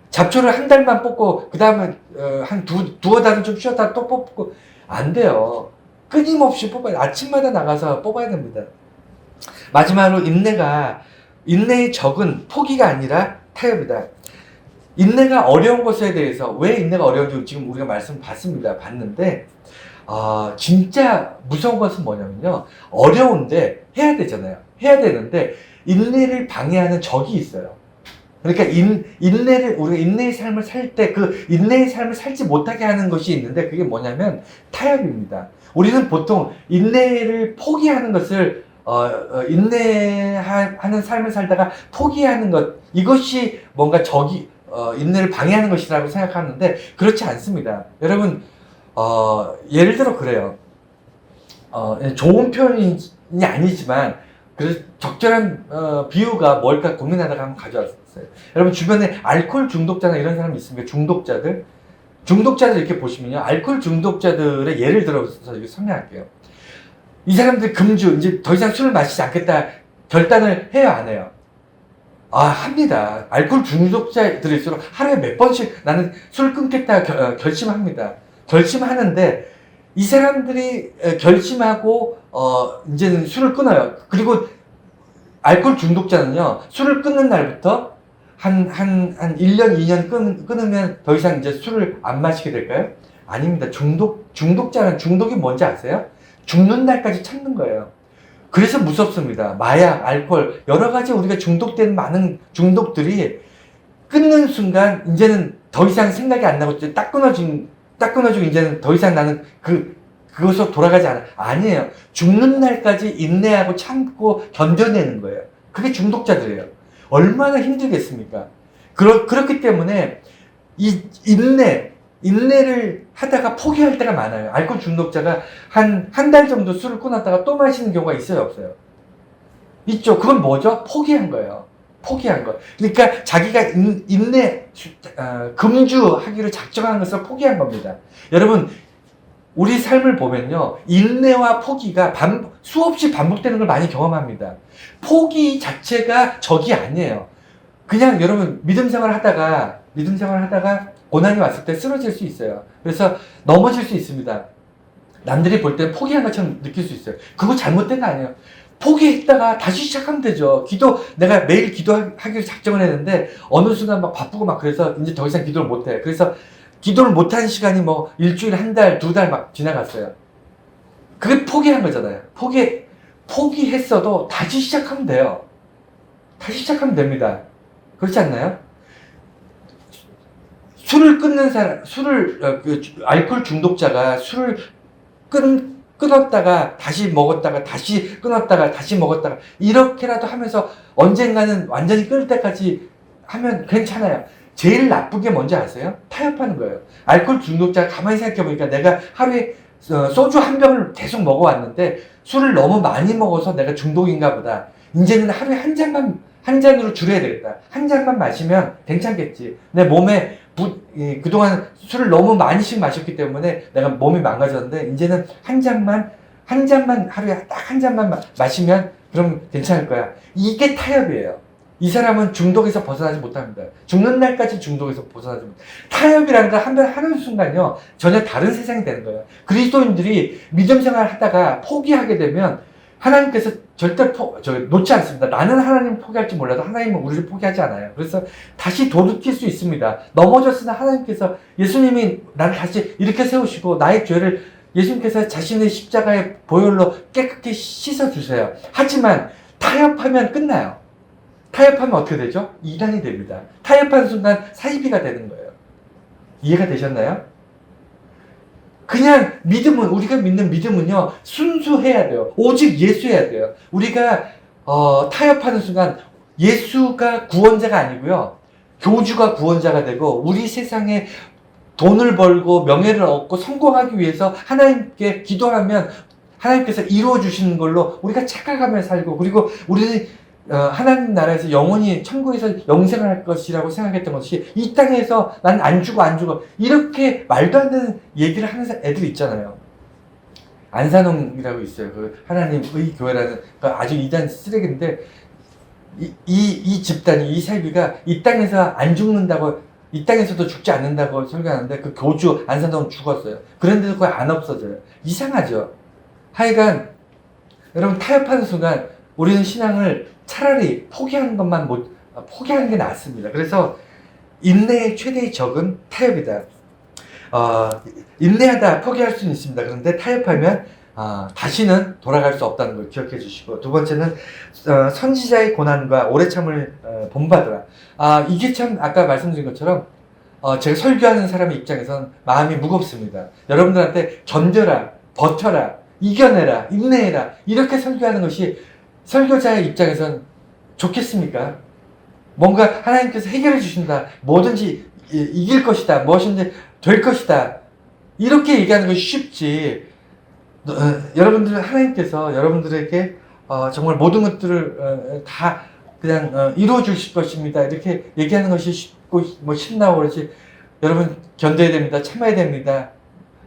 잡초를 한 달만 뽑고 그 다음에 한 두어 달은 좀 쉬었다 또 뽑고 안 돼요. 끊임없이 뽑아야 돼요. 아침마다 나가서 뽑아야 됩니다. 마지막으로 인내의 적은 포기가 아니라 타협이다. 인내가 어려운 것에 대해서 왜 인내가 어려운지 지금 우리가 봤는데 진짜 무서운 것은 뭐냐면요. 어려운데 해야 되잖아요. 해야 되는데 인내를 방해하는 적이 있어요. 그러니까 우리가 인내의 삶을 살 때 그 인내의 삶을 살지 못하게 하는 것이 있는데 그게 뭐냐면 타협입니다. 우리는 보통 인내를 포기하는 것을 인내하는 삶을 살다가 포기하는 것 이것이 뭔가 인내를 방해하는 것이라고 생각하는데 그렇지 않습니다. 여러분 예를 들어 그래요. 좋은 표현이 아니지만 그래서 적절한 비유가 뭘까 고민하다가 한번 가져왔어요. 여러분 주변에 알코올 중독자나 이런 사람이 있습니까? 중독자들 이렇게 보시면요, 알코올 중독자들의 예를 들어서 이렇게 설명할게요. 이 사람들 금주 이제 더 이상 술을 마시지 않겠다 결단을 해요, 안 해요? 합니다. 알코올 중독자들일수록 하루에 몇 번씩 나는 술 끊겠다 결심합니다. 결심하는데 이 사람들이 결심하고 이제는 술을 끊어요. 그리고 알코올 중독자는요, 술을 끊는 날부터 한 1년, 2년 끊으면 더 이상 이제 술을 안 마시게 될까요? 아닙니다. 중독자는 중독이 뭔지 아세요? 죽는 날까지 참는 거예요. 그래서 무섭습니다. 마약, 알코올, 여러 가지 우리가 중독된 많은 중독들이 끊는 순간 이제는 더 이상 생각이 안 나고 딱 끊어지고 이제는 더 이상 나는 그것으로 돌아가지 않아. 아니에요. 죽는 날까지 인내하고 참고 견뎌내는 거예요. 그게 중독자들이에요. 얼마나 힘들겠습니까? 그렇기 때문에 이 인내를 하다가 포기할 때가 많아요. 알코올 중독자가 한 달 정도 술을 끊었다가 또 마시는 경우가 있어요, 없어요? 있죠. 그건 뭐죠? 포기한 거예요. 포기한 거. 그러니까 자기가 금주하기로 작정한 것을 포기한 겁니다. 여러분, 우리 삶을 보면요, 인내와 포기가 수없이 반복되는 걸 많이 경험합니다. 포기 자체가 적이 아니에요. 그냥 여러분 믿음 생활 하다가 고난이 왔을 때 쓰러질 수 있어요. 그래서 넘어질 수 있습니다. 남들이 볼 때 포기한 것처럼 느낄 수 있어요. 그거 잘못된 거 아니에요. 포기했다가 다시 시작하면 되죠. 내가 매일 기도하기로 작정을 했는데 어느 순간 막 바쁘고 막 그래서 이제 더 이상 기도를 못 해. 그래서 기도를 못한 시간이 뭐 일주일, 한 달, 2달 막 지나갔어요. 그게 포기한 거잖아요. 포기했어도 다시 시작하면 돼요. 다시 시작하면 됩니다. 그렇지 않나요? 술을 끊는 사람, 알코올 중독자가 술을 끊었다가 다시 먹었다가 다시 끊었다가 다시 먹었다가 이렇게라도 하면서 언젠가는 완전히 끊을 때까지 하면 괜찮아요. 제일 나쁜 게 뭔지 아세요? 타협하는 거예요. 알코올 중독자가 가만히 생각해보니까 내가 하루에 소주 한 병을 계속 먹어왔는데 술을 너무 많이 먹어서 내가 중독인가 보다. 이제는 하루에 한 잔으로 줄여야 되겠다. 한 잔만 마시면 괜찮겠지. 내 몸에 그동안 술을 너무 많이씩 마셨기 때문에 내가 몸이 망가졌는데 이제는 한 잔만 하루에 딱 한 잔만 마시면 그럼 괜찮을 거야. 이게 타협이에요. 이 사람은 중독에서 벗어나지 못합니다. 죽는 날까지 중독에서 벗어나지 못합니다. 타협이라는 걸 한번 하는 순간요, 전혀 다른 세상이 되는 거예요. 그리스도인들이 믿음 생활 하다가 포기하게 되면 하나님께서 절대 놓지 않습니다. 나는 하나님을 포기할지 몰라도 하나님은 우리를 포기하지 않아요. 그래서 다시 돌이킬 수 있습니다. 넘어졌으나 하나님께서 예수님이 나를 다시 이렇게 세우시고 나의 죄를 예수님께서 자신의 십자가의 보혈로 깨끗이 씻어주세요. 하지만 타협하면 끝나요. 타협하면 어떻게 되죠? 이단이 됩니다. 타협하는 순간 사이비가 되는 거예요. 이해가 되셨나요? 그냥 우리가 믿는 믿음은요, 순수해야 돼요. 오직 예수해야 돼요. 우리가 타협하는 순간 예수가 구원자가 아니고요, 교주가 구원자가 되고 우리 세상에 돈을 벌고 명예를 얻고 성공하기 위해서 하나님께 기도하면 하나님께서 이루어 주시는 걸로 우리가 착각하며 살고, 그리고 우리는 하나님 나라에서 영원히 천국에서 영생을 할 것이라고 생각했던 것이 이 땅에서 난 안 죽어 이렇게 말도 안 되는 얘기를 하는 애들 있잖아요. 안산홍이라고 있어요. 그 하나님의 교회라는 아주 이단 쓰레기인데 이 집단이, 이 세비가 이 땅에서 안 죽는다고, 이 땅에서도 죽지 않는다고 설교하는데 그 교주 안산홍은 죽었어요. 그런데도 그거 안 없어져요. 이상하죠. 하여간 여러분, 타협하는 순간 우리는 신앙을 차라리 포기하는 게 낫습니다. 그래서 인내의 최대의 적은 타협이다. 인내하다 포기할 수는 있습니다. 그런데 타협하면 다시는 돌아갈 수 없다는 걸 기억해 주시고, 두 번째는 선지자의 고난과 오래 참을 본받으라. 이게 참 아까 말씀드린 것처럼 제가 설교하는 사람의 입장에서는 마음이 무겁습니다. 여러분들한테 견뎌라, 버텨라, 이겨내라, 인내해라 이렇게 설교하는 것이 설교자의 입장에선 좋겠습니까? 뭔가 하나님께서 해결해 주신다, 뭐든지 이길 것이다, 무엇인지 될 것이다, 이렇게 얘기하는 것이 쉽지. 여러분들은 하나님께서 여러분들에게 정말 모든 것들을 다 그냥 이루어 주실 것입니다. 이렇게 얘기하는 것이 쉽고 뭐 신나고 그렇지. 여러분 견뎌야 됩니다. 참아야 됩니다.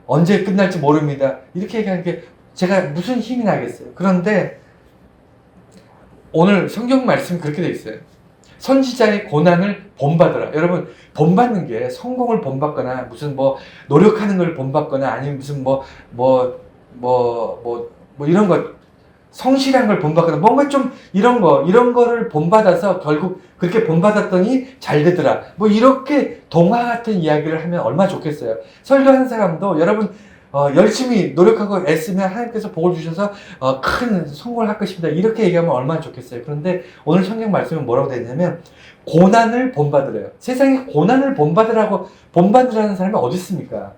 언제 끝날지 모릅니다. 이렇게 얘기하는 게 제가 무슨 힘이 나겠어요. 그런데 오늘 성경 말씀이 그렇게 돼 있어요. 선지자의 고난을 본받으라. 여러분 본받는 게 성공을 본받거나 무슨 뭐 노력하는 걸 본받거나 아니면 무슨 이런 것 성실한 걸 본받거나 뭔가 좀 이런 거를 본받아서 결국 그렇게 본받았더니 잘 되더라. 뭐 이렇게 동화 같은 이야기를 하면 얼마나 좋겠어요. 설교하는 사람도 여러분 열심히 노력하고 애쓰면 하나님께서 복을 주셔서 큰 성공을 할 것입니다. 이렇게 얘기하면 얼마나 좋겠어요. 그런데 오늘 성경 말씀은 뭐라고 되어 있냐면 고난을 본받으래요. 세상에 고난을 본받으라는 사람이 어디 있습니까?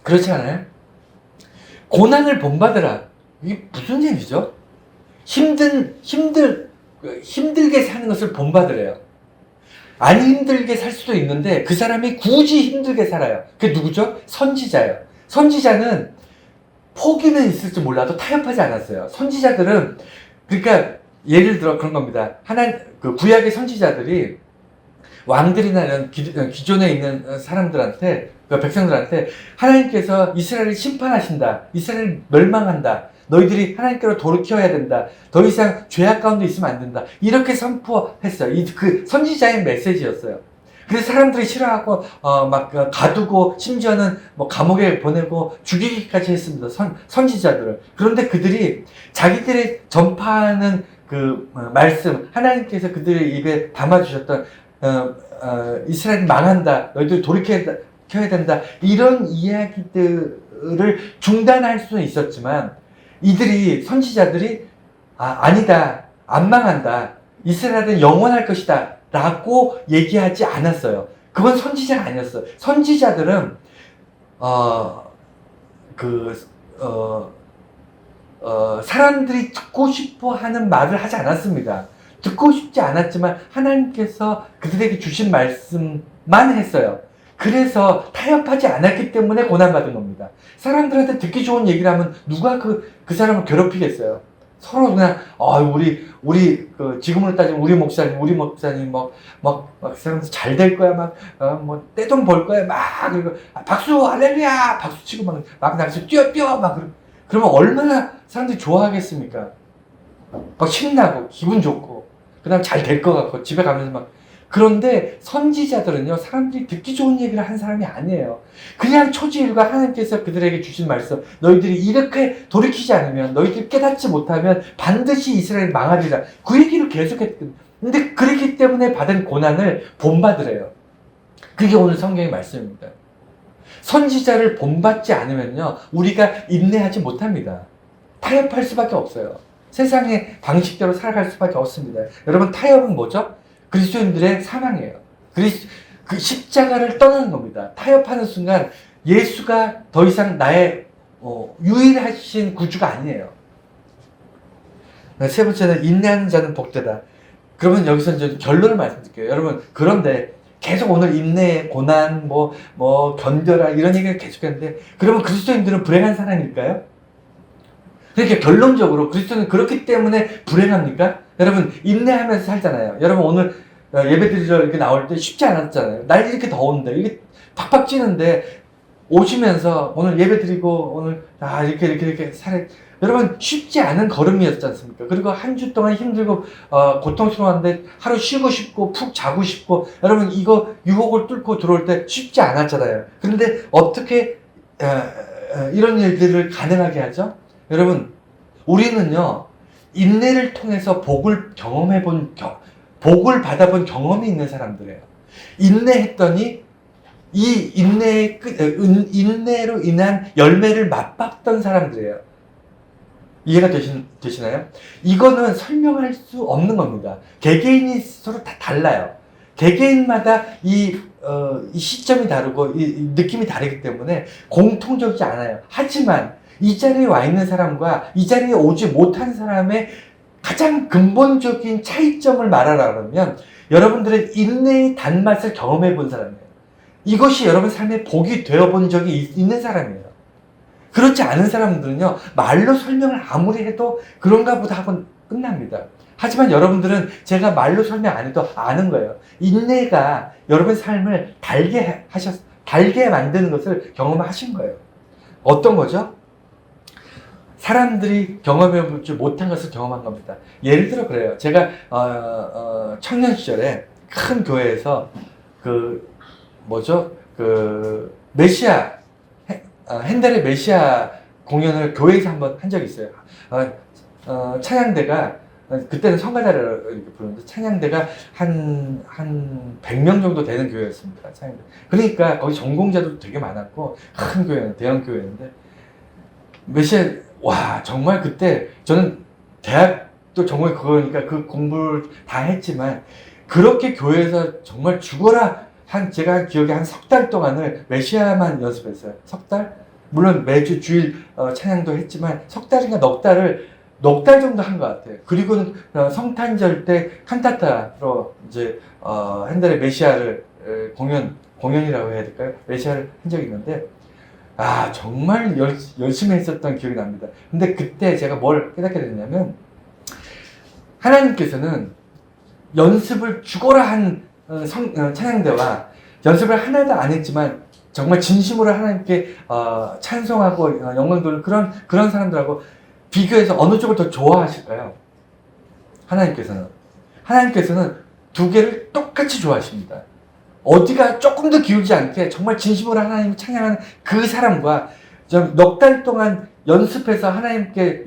그렇지 않아요? 고난을 본받으라. 이게 무슨 얘기죠? 힘들게 사는 것을 본받으래요. 안 힘들게 살 수도 있는데 그 사람이 굳이 힘들게 살아요. 그게 누구죠? 선지자예요. 선지자는 포기는 있을지 몰라도 타협하지 않았어요. 선지자들은 그러니까 예를 들어 그런 겁니다. 그 구약의 선지자들이 왕들이나 이런 기존에 있는 사람들한테 백성들한테 하나님께서 이스라엘을 심판하신다. 이스라엘을 멸망한다. 너희들이 하나님께로 돌이켜야 된다. 더 이상 죄악 가운데 있으면 안 된다. 이렇게 선포했어요. 그 선지자의 메시지였어요. 그래서 사람들이 싫어하고 막 가두고 심지어는 뭐 감옥에 보내고 죽이기까지 했습니다. 선지자들을. 그런데 그들이 자기들이 전파하는 그 말씀, 하나님께서 그들의 입에 담아주셨던 이스라엘이 망한다. 너희들이 돌이켜야 된다. 이런 이야기들을 중단할 수는 있었지만 선지자들이 아니다. 안 망한다. 이스라엘은 영원할 것이다. 라고 얘기하지 않았어요. 그건 선지자가 아니었어요. 선지자들은 사람들이 듣고 싶어 하는 말을 하지 않았습니다. 듣고 싶지 않았지만 하나님께서 그들에게 주신 말씀만 했어요. 그래서 타협하지 않았기 때문에 고난받은 겁니다. 사람들한테 듣기 좋은 얘기를 하면 누가 그 사람을 괴롭히겠어요? 서로 그냥, 지금으로 따지면 우리 목사님, 사람들 잘 될 거야, 떼돈 벌 거야, 그리고, 박수, 할렐루야! 박수 치고 막 나가서 뛰어! 그러면 얼마나 사람들이 좋아하겠습니까? 막 신나고, 기분 좋고, 그 다음 잘 될 것 같고, 집에 가면서 그런데 선지자들은요, 사람들이 듣기 좋은 얘기를 한 사람이 아니에요. 그냥 초지일과 하나님께서 그들에게 주신 말씀, 너희들이 이렇게 돌이키지 않으면, 너희들이 깨닫지 못하면 반드시 이스라엘 망하리라. 그 얘기를 계속했거든요. 근데 그렇기 때문에 받은 고난을 본받으래요. 그게 오늘 성경의 말씀입니다. 선지자를 본받지 않으면요, 우리가 인내하지 못합니다. 타협할 수밖에 없어요. 세상의 방식대로 살아갈 수밖에 없습니다. 여러분, 타협은 뭐죠? 그리스도인들의 사망이에요. 그 십자가를 떠나는 겁니다. 타협하는 순간 예수가 더 이상 나의 유일하신 구주가 아니에요. 세 번째는 인내하는 자는 복되다. 그러면 여기서 이제 결론을 말씀드릴게요. 여러분, 그런데 계속 오늘 인내, 고난, 견뎌라 이런 얘기를 계속했는데 그러면 그리스도인들은 불행한 사람일까요? 그러니까 결론적으로 그리스도는 그렇기 때문에 불행합니까? 여러분 인내하면서 살잖아요. 여러분 오늘 예배드리러 이렇게 나올 때 쉽지 않았잖아요. 날이 이렇게 더운데 이게 팍팍 찌는데 오시면서 오늘 예배드리고 오늘 이렇게 살아. 여러분 쉽지 않은 걸음이었지 않습니까? 그리고 한 주 동안 힘들고 고통스러웠는데 하루 쉬고 싶고 푹 자고 싶고 여러분 이거 유혹을 뚫고 들어올 때 쉽지 않았잖아요. 그런데 어떻게 이런 일들을 가능하게 하죠? 여러분 우리는요 인내를 통해서 복을 복을 받아본 경험이 있는 사람들이에요. 인내했더니 이 인내로 인한 열매를 맛봤던 사람들이에요. 이해가 되시나요? 이거는 설명할 수 없는 겁니다. 개개인이 서로 다 달라요. 개개인마다 이 시점이 다르고 이 느낌이 다르기 때문에 공통적이지 않아요. 하지만 이 자리에 와 있는 사람과 이 자리에 오지 못한 사람의 가장 근본적인 차이점을 말하라 그러면 여러분들은 인내의 단맛을 경험해 본 사람이에요. 이것이 여러분 삶의 복이 되어 본 적이 있는 사람이에요. 그렇지 않은 사람들은요, 말로 설명을 아무리 해도 그런가 보다 하고 끝납니다. 하지만 여러분들은 제가 말로 설명 안 해도 아는 거예요. 인내가 여러분 삶을 달게 만드는 것을 경험하신 거예요. 어떤 거죠? 사람들이 경험해보지 못한 것을 경험한 겁니다. 예를 들어 그래요. 제가 청년 시절에 큰 교회에서 메시아 핸델의 메시아 공연을 교회에서 한번 한 적이 있어요. 찬양대가 그때는 성가대를 이렇게 부르는데 찬양대가 한 100명 정도 되는 교회였습니다. 찬양대. 그러니까 거기 전공자도 되게 많았고 큰 교회는 대형 교회였는데 메시아 와 정말 그때 저는 대학도 전공이 그거니까 그 공부를 다 했지만 그렇게 교회에서 정말 죽어라 제가 기억에 한 석 달 동안을 메시아만 연습했어요. 석 달? 물론 매주 주일 찬양도 했지만 석 달인가 넉 달 정도 한 것 같아요. 그리고는 성탄절 때 칸타타로 이제 핸델의 메시아를 공연이라고 해야 될까요? 메시아를 한 적이 있는데 정말 열심히 했었던 기억이 납니다. 근데 그때 제가 뭘 깨닫게 됐냐면 하나님께서는 연습을 죽어라 한 찬양대와 연습을 하나도 안 했지만 정말 진심으로 하나님께 찬송하고 영광 돌리는 그런 사람들하고 비교해서 어느 쪽을 더 좋아하실까요? 하나님께서는 두 개를 똑같이 좋아하십니다. 어디가 조금 더 기울지 않게 정말 진심으로 하나님을 찬양하는 그 사람과 넉 달 동안 연습해서 하나님께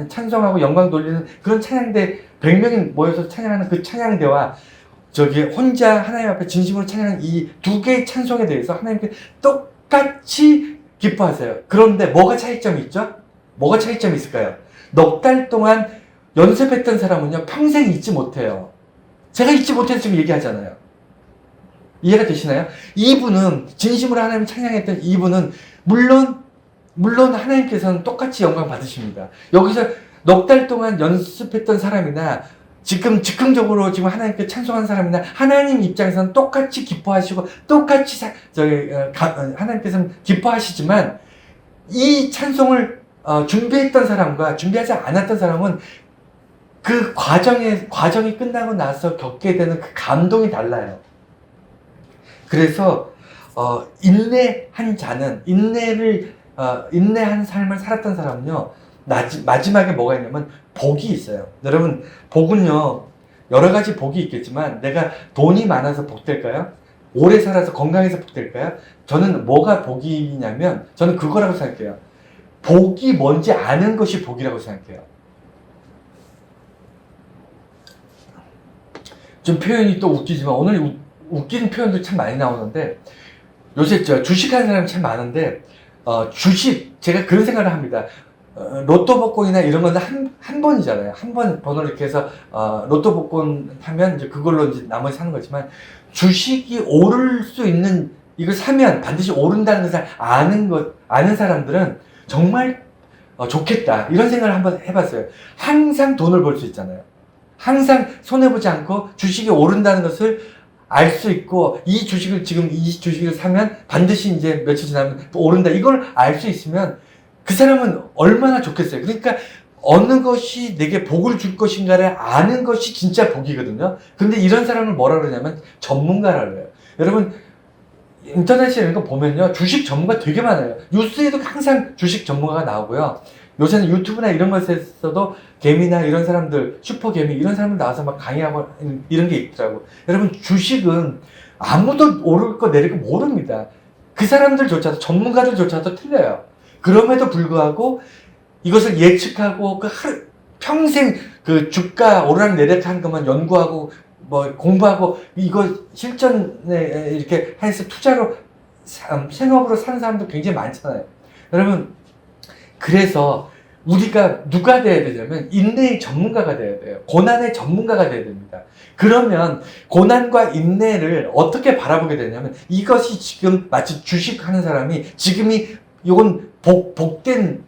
찬송하고 영광 돌리는 그런 찬양대 100명이 모여서 찬양하는 그 찬양대와 혼자 하나님 앞에 진심으로 찬양하는 이 두 개의 찬송에 대해서 하나님께 똑같이 기뻐하세요. 그런데 뭐가 차이점이 있죠? 뭐가 차이점이 있을까요? 넉 달 동안 연습했던 사람은요 평생 잊지 못해요. 제가 잊지 못해서 지금 얘기하잖아요. 이해가 되시나요? 이분은 진심으로 하나님을 찬양했던 이분은 물론 하나님께서는 똑같이 영광 받으십니다. 여기서 넉 달 동안 연습했던 사람이나 지금 즉흥적으로 지금 하나님께 찬송한 사람이나 하나님 입장에서는 똑같이 기뻐하시고 똑같이 하나님께서는 기뻐하시지만 이 찬송을 준비했던 사람과 준비하지 않았던 사람은 그 과정이 끝나고 나서 겪게 되는 그 감동이 달라요. 그래서 인내한 자는 인내한 삶을 살았던 사람은요 마지막에 뭐가 있냐면 복이 있어요. 여러분 복은요 여러 가지 복이 있겠지만 내가 돈이 많아서 복될까요? 오래 살아서 건강해서 복될까요? 저는 뭐가 복이냐면 저는 그거라고 생각해요. 복이 뭔지 아는 것이 복이라고 생각해요. 좀 표현이 또 웃기지만 오늘 웃기는 표현도 참 많이 나오는데 요새 주식하는 사람이 참 많은데 주식 제가 그런 생각을 합니다. 로또 복권이나 이런 건 한 번이잖아요. 한 번 번호를 이렇게 해서 로또 복권 하면 이제 그걸로 이제 나머지 사는 거지만 주식이 오를 수 있는 이걸 사면 반드시 오른다는 것을 아는 사람들은 정말 좋겠다 이런 생각을 한번 해봤어요. 항상 돈을 벌 수 있잖아요. 항상 손해보지 않고 주식이 오른다는 것을 알 수 있고 이 주식을 사면 반드시 이제 며칠 지나면 오른다 이걸 알 수 있으면 그 사람은 얼마나 좋겠어요. 그러니까 어느 것이 내게 복을 줄 것인가를 아는 것이 진짜 복이거든요. 근데 이런 사람을 뭐라 그러냐면 전문가라고 해요. 여러분 인터넷에 이런 거 보면요 주식 전문가 되게 많아요. 뉴스에도 항상 주식 전문가가 나오고요. 요새는 유튜브나 이런 것에서도 개미나 이런 사람들 슈퍼개미 이런 사람들 나와서 막 강의하고 이런 게 있더라고. 여러분 주식은 아무도 오를 거 내릴 거 모릅니다. 그 사람들조차도 전문가들조차도 틀려요. 그럼에도 불구하고 이것을 예측하고 평생 그 주가 오르락내리락 하는 것만 연구하고 뭐 공부하고 이거 실전에 이렇게 해서 투자로 생업으로 사는 사람도 굉장히 많잖아요. 여러분 그래서 우리가 누가 돼야 되냐면 인내의 전문가가 돼야 돼요. 고난의 전문가가 돼야 됩니다. 그러면 고난과 인내를 어떻게 바라보게 되냐면 이것이 지금 마치 주식하는 사람이 지금이 이건 복된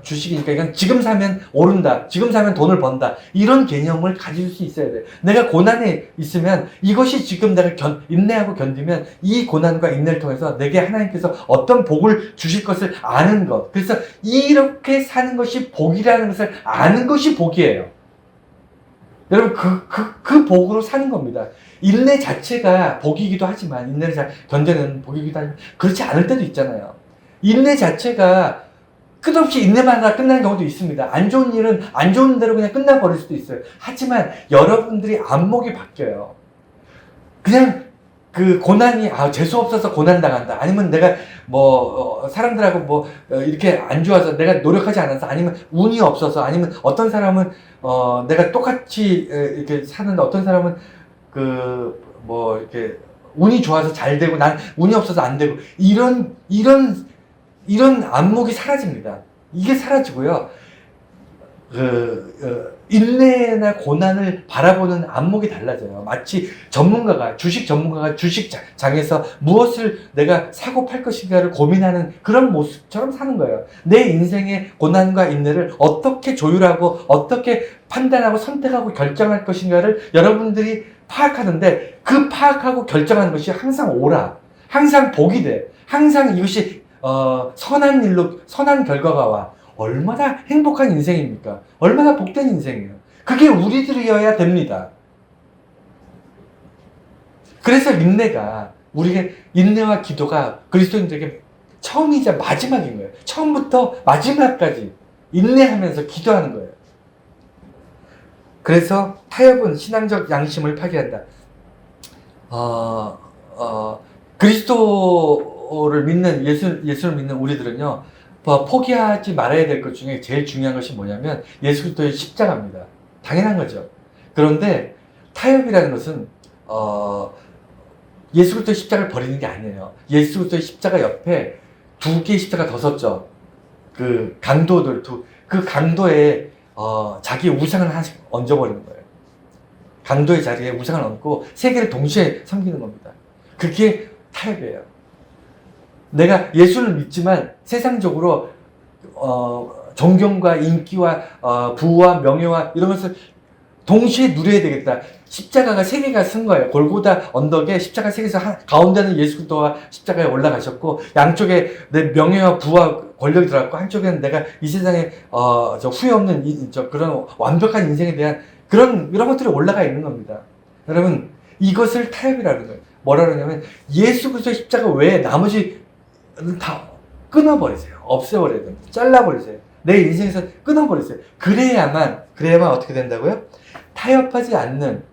주식이니까 이건 지금 사면 오른다. 지금 사면 돈을 번다. 이런 개념을 가질 수 있어야 돼. 내가 고난에 있으면 이것이 지금 내가 인내하고 견디면 이 고난과 인내를 통해서 내게 하나님께서 어떤 복을 주실 것을 아는 것. 그래서 이렇게 사는 것이 복이라는 것을 아는 것이 복이에요. 여러분 그 복으로 사는 겁니다. 인내 자체가 복이기도 하지만 인내를 잘 견뎌내는 복이기도 하지만 그렇지 않을 때도 있잖아요. 인내 자체가 끝없이 인내만 하다 끝나는 경우도 있습니다. 안 좋은 일은 안 좋은 대로 그냥 끝나버릴 수도 있어요. 하지만 여러분들이 안목이 바뀌어요. 그냥 그 고난이 재수 없어서 고난 당한다. 아니면 내가 사람들하고 이렇게 안 좋아서 내가 노력하지 않아서 아니면 운이 없어서 아니면 어떤 사람은 내가 똑같이 이렇게 사는데 어떤 사람은 이렇게 운이 좋아서 잘 되고 난 운이 없어서 안 되고 이런 안목이 사라집니다. 이게 사라지고요. 인내나 고난을 바라보는 안목이 달라져요. 마치 주식 전문가가 주식장에서 무엇을 내가 사고 팔 것인가를 고민하는 그런 모습처럼 사는 거예요. 내 인생의 고난과 인내를 어떻게 조율하고 어떻게 판단하고 선택하고 결정할 것인가를 여러분들이 파악하는데 그 파악하고 결정하는 것이 항상 항상 복이 돼. 항상 이것이 선한 일로 선한 결과가 와. 얼마나 행복한 인생입니까? 얼마나 복된 인생이에요. 그게 우리들이어야 됩니다. 그래서 우리의 인내와 기도가 그리스도인들에게 처음이자 마지막인 거예요. 처음부터 마지막까지 인내하면서 기도하는 거예요. 그래서 타협은 신앙적 양심을 파괴한다. 그리스도를 믿는 예수를 믿는 우리들은요, 포기하지 말아야 될 것 중에 제일 중요한 것이 뭐냐면 예수 그리스도의 십자가입니다. 당연한 거죠. 그런데 타협이라는 것은 예수 그리스도의 십자가를 버리는 게 아니에요. 예수 그리스도의 십자가 옆에 2개의 십자가 더 섰죠. 그 강도들 그 강도에 자기 우상을 하나씩 얹어버리는 거예요. 강도의 자리에 우상을 얹고 3개를 동시에 섬기는 겁니다. 그게 타협이에요. 내가 예수를 믿지만 세상적으로 존경과 인기와 부와 명예와 이런 것을 동시에 누려야 되겠다. 십자가가 3개가 쓴 거예요. 골고다 언덕에 십자가 3개에서 가운데는 예수 그리스도와 십자가에 올라가셨고 양쪽에 내 명예와 부와 권력이 들어갔고 한쪽에는 내가 이 세상에 후회 없는 그런 완벽한 인생에 대한 이런 것들이 올라가 있는 겁니다. 여러분 이것을 타협이라는 거예요. 뭐라 그러냐면 예수 그리스도의 십자가 외에 나머지 다 끊어버리세요. 없애버려야 됩니다. 잘라버리세요. 내 인생에서 끊어버리세요. 그래야만 어떻게 된다고요? 타협하지 않는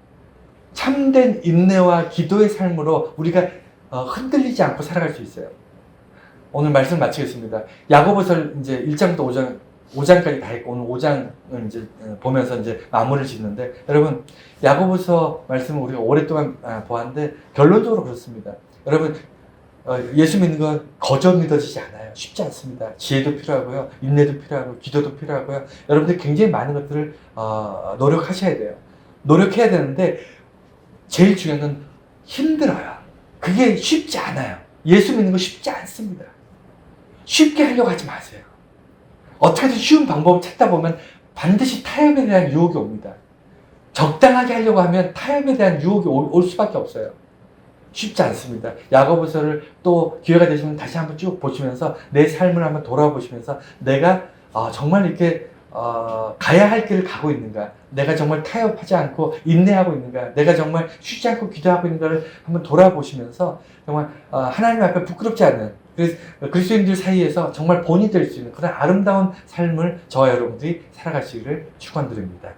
참된 인내와 기도의 삶으로 우리가 흔들리지 않고 살아갈 수 있어요. 오늘 말씀 마치겠습니다. 야고보서 이제 1장부터 5장까지 다 했고 오늘 5장을 이제 보면서 이제 마무리를 짓는데 여러분 야고보서 말씀을 우리가 오랫동안 보았는데 결론적으로 그렇습니다. 여러분 예수 믿는 건 거저 믿어지지 않아요. 쉽지 않습니다. 지혜도 필요하고요. 인내도 필요하고 기도도 필요하고요. 여러분들 굉장히 많은 것들을 노력하셔야 돼요. 노력해야 되는데 제일 중요한 건 힘들어요. 그게 쉽지 않아요. 예수 믿는 거 쉽지 않습니다. 쉽게 하려고 하지 마세요. 어떻게든 쉬운 방법을 찾다 보면 반드시 타협에 대한 유혹이 옵니다. 적당하게 하려고 하면 타협에 대한 유혹이 올 수밖에 없어요. 쉽지 않습니다. 야고보서를 또 기회가 되시면 다시 한번 쭉 보시면서 내 삶을 한번 돌아보시면서 내가 정말 이렇게 가야 할 길을 가고 있는가, 내가 정말 타협하지 않고 인내하고 있는가, 내가 정말 쉬지 않고 기도하고 있는가를 한번 돌아보시면서 정말 하나님 앞에 부끄럽지 않은 그리스도인들 사이에서 정말 본이 될 수 있는 그런 아름다운 삶을 저와 여러분들이 살아가시기를 축원드립니다.